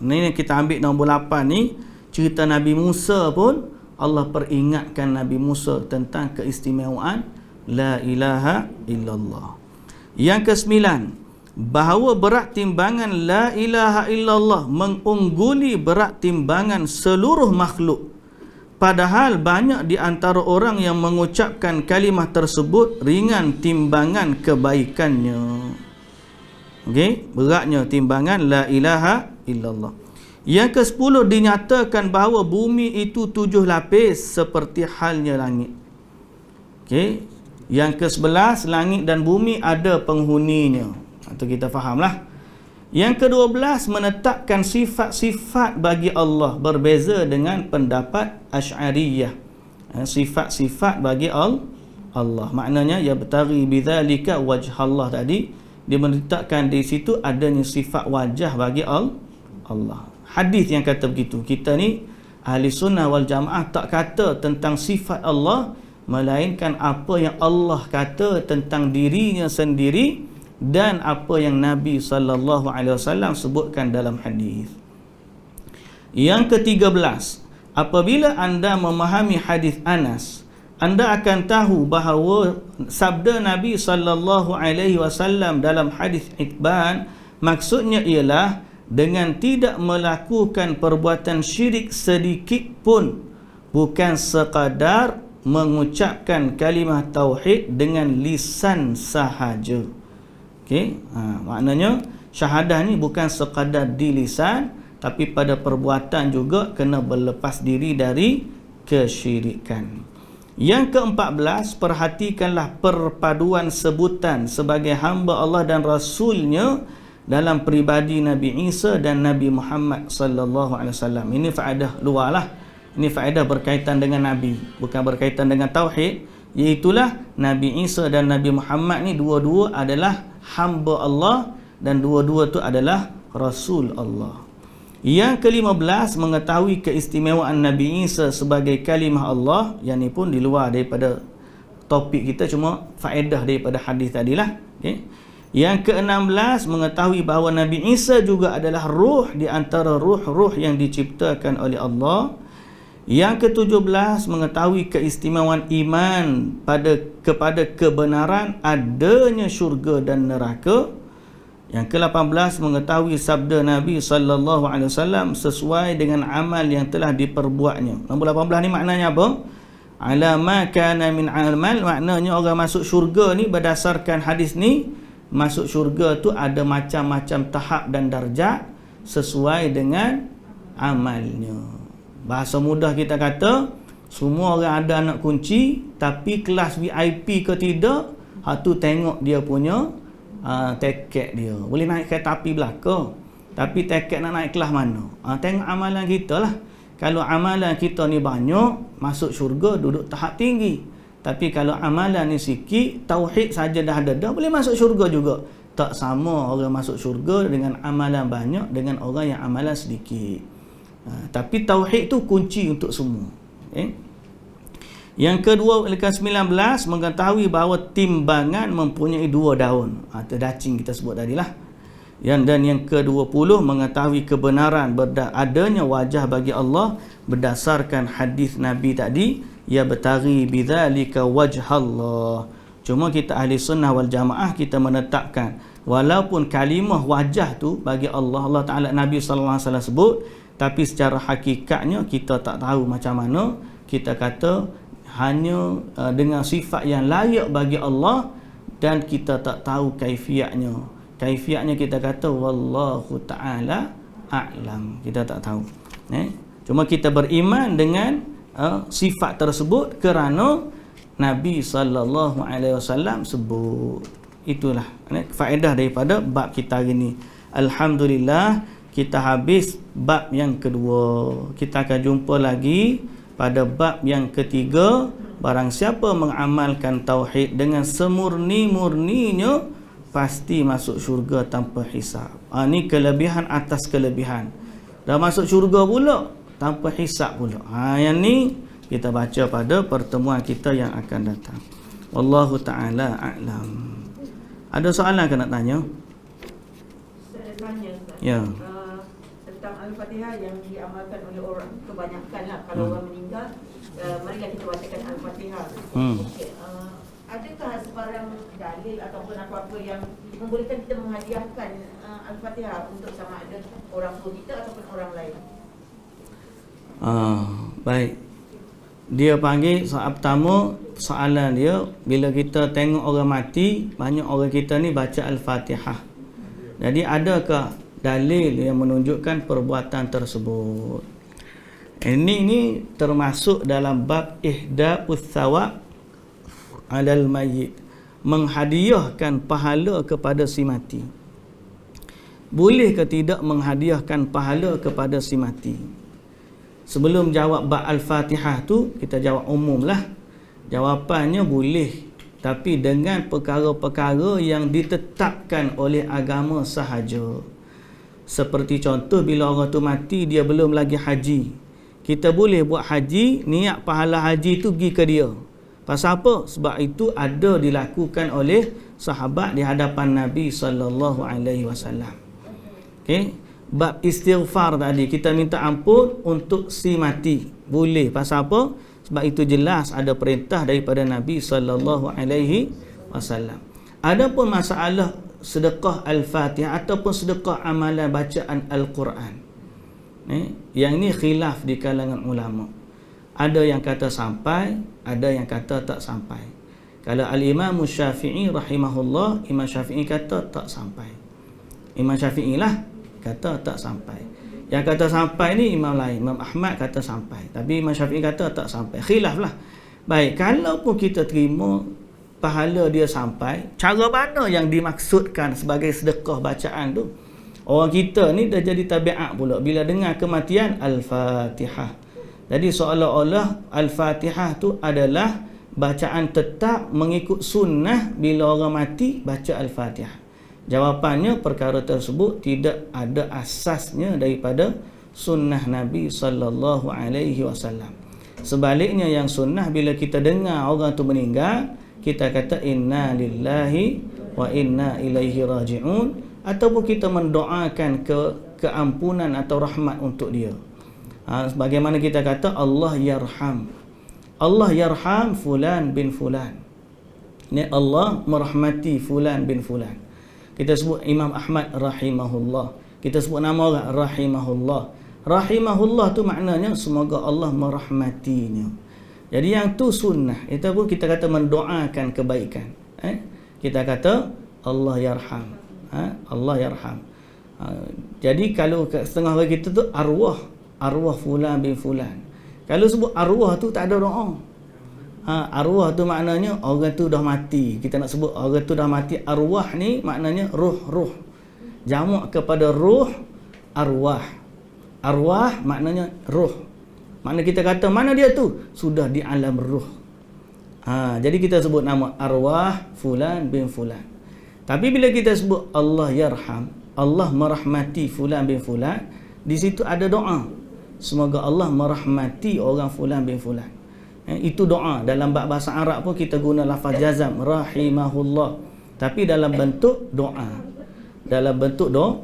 Ini kita ambil nombor 8 ni, cerita Nabi Musa pun Allah peringatkan Nabi Musa tentang keistimewaan la ilaha illallah. Yang ke-9, bahawa berat timbangan la ilaha illallah mengungguli berat timbangan seluruh makhluk. Padahal banyak di antara orang yang mengucapkan kalimah tersebut ringan timbangan kebaikannya. Okey, beratnya timbangan la ilaha illallah. Yang ke-10, dinyatakan bahawa bumi itu 7 lapis seperti halnya langit. Okey. Yang ke-11, langit dan bumi ada penghuninya. Itu kita fahamlah. Yang ke-12, menetapkan sifat-sifat bagi Allah, berbeza dengan pendapat Asy'ariyah. Sifat-sifat bagi Allah. Maknanya ya betari bidzalika wajhallah tadi, dia menetapkan di situ adanya sifat wajah bagi Allah. Hadis yang kata begitu. Kita ni ahli sunnah wal jamaah tak kata tentang sifat Allah, melainkan apa yang Allah kata tentang dirinya sendiri dan apa yang Nabi SAW sebutkan dalam hadis. Yang ke-13, apabila anda memahami hadis Anas, anda akan tahu bahawa sabda Nabi SAW dalam hadis Itban, maksudnya ialah dengan tidak melakukan perbuatan syirik sedikit pun, bukan sekadar mengucapkan kalimah tauhid dengan lisan sahaja. Okey, maknanya syahadah ni bukan sekadar di lisan, tapi pada perbuatan juga kena berlepas diri dari kesyirikan. Yang ke-14, perhatikanlah perpaduan sebutan sebagai hamba Allah dan Rasulnya dalam peribadi Nabi Isa dan Nabi Muhammad sallallahu alaihi wasallam. Ini faedah luarlah. Ini faedah berkaitan dengan Nabi, bukan berkaitan dengan tauhid. Iaitulah Nabi Isa dan Nabi Muhammad ni dua-dua adalah hamba Allah dan dua-dua tu adalah Rasul Allah. Yang ke-15, mengetahui keistimewaan Nabi Isa sebagai kalimah Allah. Yang ni pun di luar daripada topik kita, cuma faedah daripada hadis tadilah. Okay. Yang ke-16, mengetahui bahawa Nabi Isa juga adalah ruh di antara ruh-ruh yang diciptakan oleh Allah. Yang ke-17, mengetahui keistimewaan iman kepada kebenaran adanya syurga dan neraka. Yang ke-18, mengetahui sabda Nabi sallallahu alaihi wasallam sesuai dengan amal yang telah diperbuatnya. Nombor 18 ni maknanya apa? Ala ma kana min amal, maknanya orang masuk syurga ni berdasarkan hadis ni, masuk syurga tu ada macam-macam tahap dan darjat sesuai dengan amalnya. Bahasa mudah kita kata, semua orang ada anak kunci, tapi kelas VIP ke tidak, hak tu tengok dia punya tiket dia. Boleh naik kereta api belaka, tapi tiket nak naik kelas mana? Tengok amalan kita lah. Kalau amalan kita ni banyak, masuk syurga duduk tahap tinggi. Tapi kalau amalan ni sikit, tauhid saja dah ada, boleh masuk syurga juga. Tak sama orang masuk syurga dengan amalan banyak dengan orang yang amalan sedikit. Tapi tauhid tu kunci untuk semua. Yang kedua, ke-19, mengetahui bahawa timbangan mempunyai 2 daun. Terdacing kita sebut tadilah. Dan yang ke-20, mengetahui kebenaran adanya wajah bagi Allah berdasarkan hadis Nabi tadi, ya betari bidzalika wajhallah. Cuma kita ahli sunnah wal jamaah, kita menetapkan walaupun kalimah wajah tu bagi Allah Ta'ala, Nabi sallallahu alaihi wasallam sebut, tapi secara hakikatnya kita tak tahu macam mana. Kita kata hanya dengan sifat yang layak bagi Allah, dan kita tak tahu kaifiatnya. Kaifiatnya kita kata wallahu ta'ala a'lam, kita tak tahu. Cuma kita beriman dengan sifat tersebut kerana Nabi sallallahu alaihi wasallam sebut. Itulah faedah daripada bab kita hari ni. Alhamdulillah, kita habis bab yang kedua. Kita akan jumpa lagi pada bab yang ketiga. Barang siapa mengamalkan tauhid dengan semurni-murninya, pasti masuk syurga tanpa hisab. Ni kelebihan atas kelebihan. Dah masuk syurga pula tanpa hisab pula. Yang ni kita baca pada pertemuan kita yang akan datang. Wallahu ta'ala a'lam. Ada soalan ke nak tanya? Saya tanya, Ustaz. Ya. Tentang Al-Fatihah yang diamalkan oleh orang kebanyakan lah. Kalau orang meninggal, marilah kita bacakan Al-Fatihah. Okay. Adakah sebarang dalil ataupun apa-apa yang membolehkan kita menghadiahkan Al-Fatihah untuk sama ada orang tua kita ataupun orang lain? Baik. Dia panggil soal pertama, soalan dia, bila kita tengok orang mati, banyak orang kita ni baca Al-Fatihah. Jadi adakah dalil yang menunjukkan perbuatan tersebut? Ini termasuk dalam bab ihda'us thawab 'alal mayyit, menghadiahkan pahala kepada si mati. Boleh ke tidak menghadiahkan pahala kepada si mati? Sebelum jawab bab Al-Fatihah tu, kita jawab umum lah. Jawapannya boleh, tapi dengan perkara-perkara yang ditetapkan oleh agama sahaja. Seperti contoh, bila orang tu mati, dia belum lagi haji, kita boleh buat haji, niat pahala haji tu pergi ke dia. Pasal apa? Sebab itu ada dilakukan oleh sahabat di hadapan Nabi sallallahu alaihi wasallam. Okey, bab istighfar tadi, kita minta ampun untuk si mati, boleh. Pasal apa? Sebab itu jelas ada perintah daripada Nabi sallallahu alaihi wasallam. Adapun masalah sedekah Al-Fatihah ataupun sedekah amalan bacaan Al-Quran, yang ini khilaf di kalangan ulama. Ada yang kata sampai, ada yang kata tak sampai. Kalau Al-Imam Syafi'i rahimahullah, Imam Syafi'i kata tak sampai. Imam Syafi'i lah kata tak sampai. Yang kata sampai ni imam lain, Imam Ahmad kata sampai, tapi Imam Syafi'i kata tak sampai. Khilaf lah. Baik, kalau pun kita terima pahala dia sampai, cara mana yang dimaksudkan sebagai sedekah bacaan tu? Orang kita ni dah jadi tabiat pula, bila dengar kematian Al-Fatihah. Jadi seolah-olah Al-Fatihah tu adalah bacaan tetap mengikut sunnah, bila orang mati baca Al-Fatihah. Jawapannya, perkara tersebut tidak ada asasnya daripada sunnah Nabi sallallahu alaihi wasallam. Sebaliknya, yang sunnah bila kita dengar orang tu meninggal, kita kata inna lillahi wa inna ilaihi raji'un, ataupun kita mendoakan keampunan atau rahmat untuk dia. Sebagaimana kita kata Allah yarham. Allah yarham fulan bin fulan. Ini Allah merahmati fulan bin fulan. Kita sebut Imam Ahmad rahimahullah. Kita sebut nama orang rahimahullah. Rahimahullah tu maknanya semoga Allah merahmatinya. Jadi yang tu sunnah. Itu pun kita kata mendoakan kebaikan. Kita kata Allah yarham. Allah yarham. Jadi kalau setengah orang kita tu arwah fulan bin fulan. Kalau sebut arwah tu tak ada doa. Arwah tu maknanya orang tu dah mati. Kita nak sebut orang tu dah mati. Arwah ni maknanya ruh. Jamak kepada ruh, arwah. Arwah maknanya ruh. Makna kita kata mana dia tu? Sudah di alam ruh. Jadi kita sebut nama arwah fulan bin fulan. Tapi bila kita sebut Allah yarham, Allah merahmati fulan bin fulan, di situ ada doa. Semoga Allah merahmati orang fulan bin fulan. Itu doa. Dalam bahasa Arab pun kita guna lafaz jazam, rahimahullah. Tapi dalam bentuk doa. Dalam bentuk doa.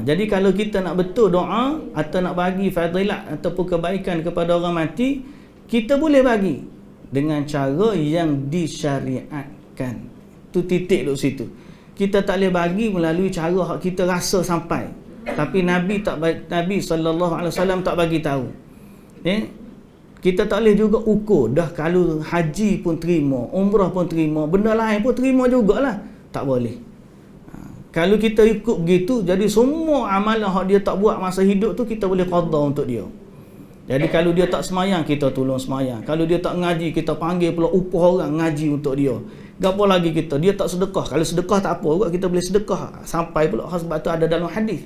Jadi kalau kita nak betul doa atau nak bagi fadilat ataupun kebaikan kepada orang mati, kita boleh bagi dengan cara yang disyariatkan. Tu titik duduk situ. Kita tak boleh bagi melalui cara yang kita rasa sampai. Tapi Nabi SAW tak bagi tahu. Kita tak boleh juga ukur. Dah kalau haji pun terima, umrah pun terima, benda lain pun terima jugalah. Tak boleh. Kalau kita ikut begitu, jadi semua amalan yang dia tak buat masa hidup tu kita boleh qada untuk dia. Jadi kalau dia tak semayang, kita tolong semayang. Kalau dia tak ngaji, kita panggil pula upah orang ngaji untuk dia. Gapo lagi kita? Dia tak sedekah. Kalau sedekah tak apa juga, kita boleh sedekah. Sampai pula sebab tu ada dalam hadis.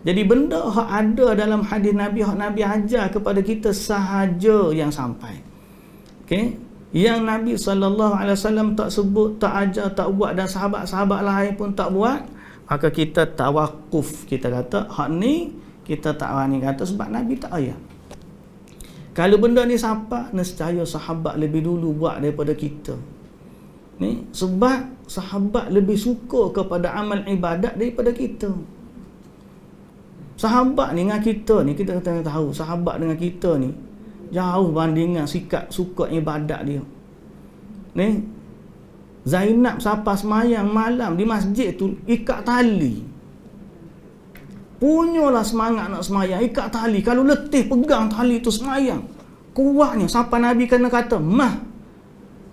Jadi benda yang ada dalam hadis Nabi, yang Nabi ajar kepada kita sahaja yang sampai. Okey? Yang Nabi SAW tak sebut, tak ajar, tak buat dan sahabat-sahabat lain pun tak buat, maka kita tawakuf. Kita kata hak ni kita tak berani kata sebab Nabi tak ayat. Kalau benda ni sampai, nescaya sahabat lebih dulu buat daripada kita. Ni sebab sahabat lebih suka kepada amal ibadat daripada kita. Sahabat ni dengan kita ni, kita kena tahu sahabat dengan kita ni jauh bandingan sikap suka ibadat dia. Ni Zainab siapa semayang malam di masjid tu ikat tali. Punyalah semangat nak semayang, ikat tali. Kalau letih pegang tali tu semayang. Kuatnya sampai Nabi kena kata, "Mah,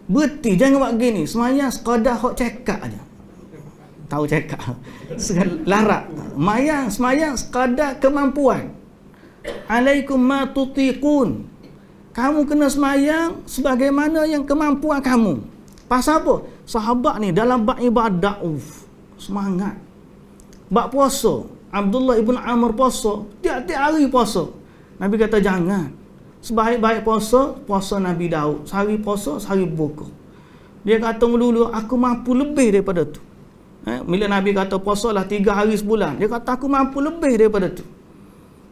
berhenti jangan buat gini. Semayang sekadar hok cekak aja." Tahu cekak? Larat. Semayang sekadar kemampuan. Alaikum ma tutiqun. Kamu kena semayang sebagaimana yang kemampuan kamu. Pasal apa? Sahabat ni dalam bab ibadat semangat. Bab puasa, Abdullah ibn Amr puasa, tiap-tiap hari puasa. Nabi kata jangan. Sebaik-baik puasa Nabi Daud. Sehari puasa, sehari buka. Dia kata dulu aku mampu lebih daripada tu. Bila Nabi kata puasalah 3 hari sebulan, dia kata aku mampu lebih daripada tu.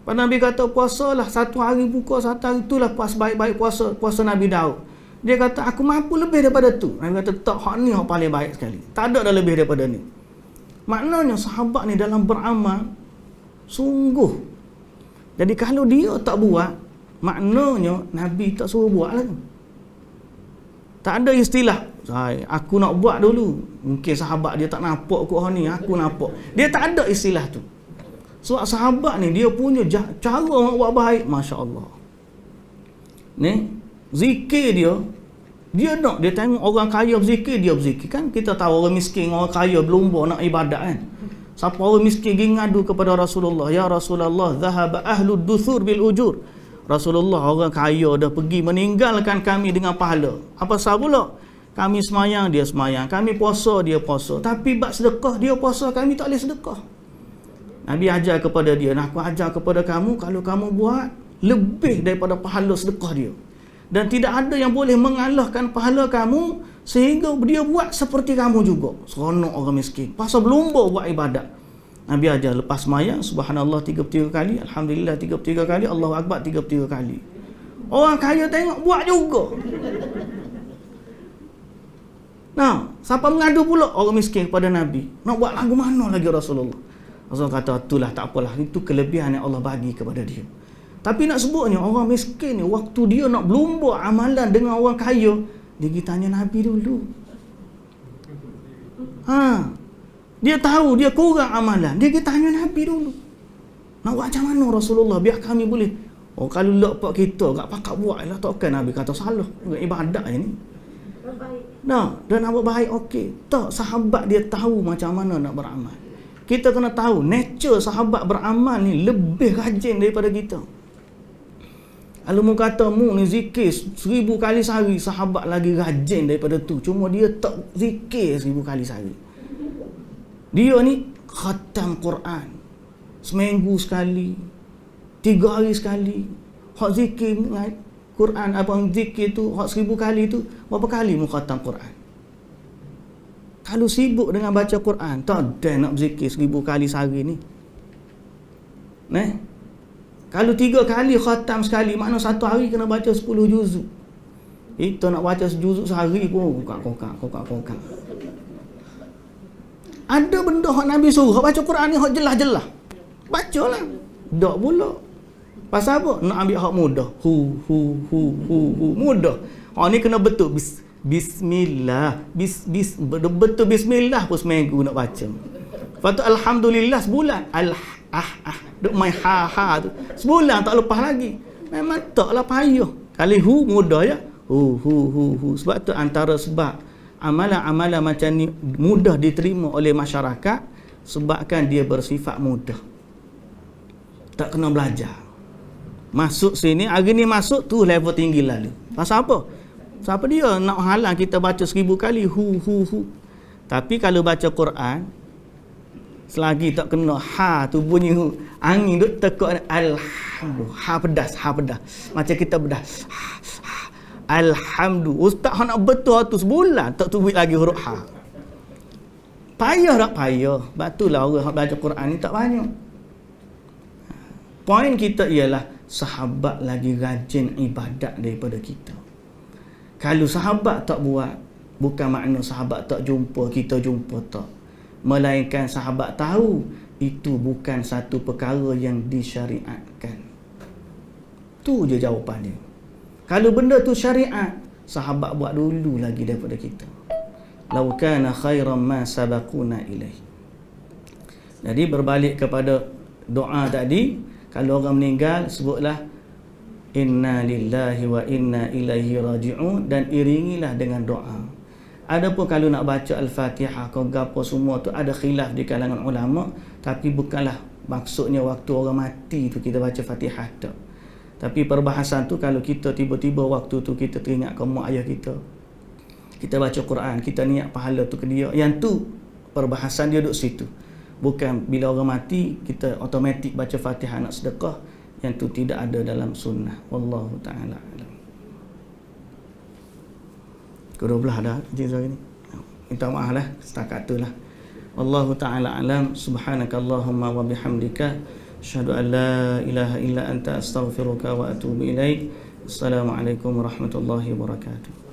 Pada Nabi kata puasalah 1 hari buka, 1 hari, itulah sebaik-baik puasa Nabi Daud. Dia kata aku mampu lebih daripada tu. Nabi kata tak, hak ni hak paling baik sekali. Tak ada dah lebih daripada ni. Maknanya sahabat ni dalam beramal sungguh. Jadi kalau dia tak buat, maknanya Nabi tak suruh buat lagi. Tak ada istilah aku nak buat dulu. Mungkin sahabat dia tak nampak kot ni, aku nampak. Dia tak ada istilah tu. Sebab sahabat ni dia punya cara nak buat baik, masya-Allah. Ni zikir dia tengok orang kaya berzikir, dia berzikir. Kan kita tahu orang miskin, orang kaya berlumba nak ibadat kan. Siapa orang miskin pergi ngadu kepada Rasulullah, "Ya Rasulullah, zahaba ahlud duthur bil ujur." Rasulullah, orang kaya dah pergi meninggalkan kami dengan pahala. Apa sebab pula? Kami semayang, dia semayang. Kami puasa, dia puasa. Tapi bab sedekah, dia puasa, kami tak boleh sedekah. Nabi ajar kepada dia, "Nah, aku ajar kepada kamu, kalau kamu buat lebih daripada pahala sedekah dia. Dan tidak ada yang boleh mengalahkan pahala kamu sehingga dia buat seperti kamu juga." Seronok orang miskin. Pasal berlumba buat ibadat. Nabi ajar lepas semayang, subhanallah 33 kali, alhamdulillah 33 kali, Allahu Akbar 33 kali. Orang kaya tengok buat juga. Nah, siapa mengadu pula orang miskin kepada Nabi? Nak buat lagu mana lagi Rasulullah? Rasulullah kata, itulah tak apalah, itu kelebihan yang Allah bagi kepada dia. Tapi nak sebutnya orang miskin ni, waktu dia nak berlumba amalan dengan orang kaya, dia pergi tanya Nabi dulu. Dia tahu dia kurang amalan, dia pergi tanya Nabi dulu. Nak buat macam mana Rasulullah biar kami boleh. Kalau pak kita tak pakat buat lah, takkan Nabi kata salah. Ibadat je ni. Nah, dan nak buat baik okey. Tak, sahabat dia tahu macam mana nak beramal. Kita kena tahu nature sahabat beramal ni lebih rajin daripada kita. Kalau mu kata mu ni zikir 1000 kali sehari, sahabat lagi rajin daripada tu. Cuma dia tak zikir 1000 kali sehari. Dia ni khatam Quran seminggu sekali, 3 hari sekali. Hak zikir Quran, abang zikir tu hak 1000 kali tu, berapa kali mu khatam Quran? Kalau sibuk dengan baca Quran, tak ada nak berzikir 1000 kali sehari ni. Kalau 3 kali khatam sekali, makna satu hari kena baca 10 juzuk. Kita nak baca sejuzuk sehari pun kokak. Ada benda hak Nabi suruh baca Quran ni hak jelas-jelas. Bacalah. Tak pula. Pasal apa? Nak ambil hak mudah. Mudah. Hak ni kena betul. Bismillah. Betul bismillah pun seminggu nak baca. Lepas tu alhamdulillah sebulan. Duk main ha tu. Sebulan tak lepas lagi. Memang taklah payah. Kali mudah ya. Sebab tu antara sebab amalan-amalan macam ni mudah diterima oleh masyarakat sebabkan dia bersifat mudah. Tak kena belajar. Masuk sini, hari ni masuk tu level tinggi lalu. Pasal apa? Siapa dia nak halang kita baca 1000 kali Tapi kalau baca Quran, selagi tak kena tu bunyi angin duk tekuk alhamdulillah, ha pedas. Macam kita bedah. Alhamdulillah. Ustaz nak betul tu sebulan tak tubik lagi huruf ha. Payah tak payah. Batulah orang yang belajar Quran ni tak banyak. Poin kita ialah sahabat lagi rajin ibadat daripada kita. Kalau sahabat tak buat, bukan makna sahabat tak jumpa, kita jumpa tak. Melainkan sahabat tahu itu bukan satu perkara yang disyariatkan. Tu je jawapan dia. Kalau benda tu syariat, sahabat buat dulu lagi daripada kita. Lau kana khairan ma sabaquna ilaih. Jadi berbalik kepada doa tadi, kalau orang meninggal sebutlah inna lillahi wa inna ilaihi raji'un dan iringilah dengan doa. Adapun kalau nak baca Al-Fatihah kau gapo semua tu ada khilaf di kalangan ulama, tapi bukanlah maksudnya waktu orang mati tu kita baca Fatihah tak. Tapi perbahasan tu kalau kita tiba-tiba waktu tu kita teringat ke mak ayah kita baca Quran, kita niat pahala tu ke dia, yang tu perbahasan dia duduk situ. Bukan bila orang mati kita automatik baca Fatihah nak sedekah, yang tu tidak ada dalam sunnah. Wallahu ta'ala alam. Kedua belah dah cerita ni. Minta maaf lah setakat tu lah. Wallahu ta'ala alam. Subhanakallahumma wa bihamdika asyhadu an la ilaha illa anta astaghfiruka wa atubu ilaik. Assalamualaikum warahmatullahi wabarakatuh.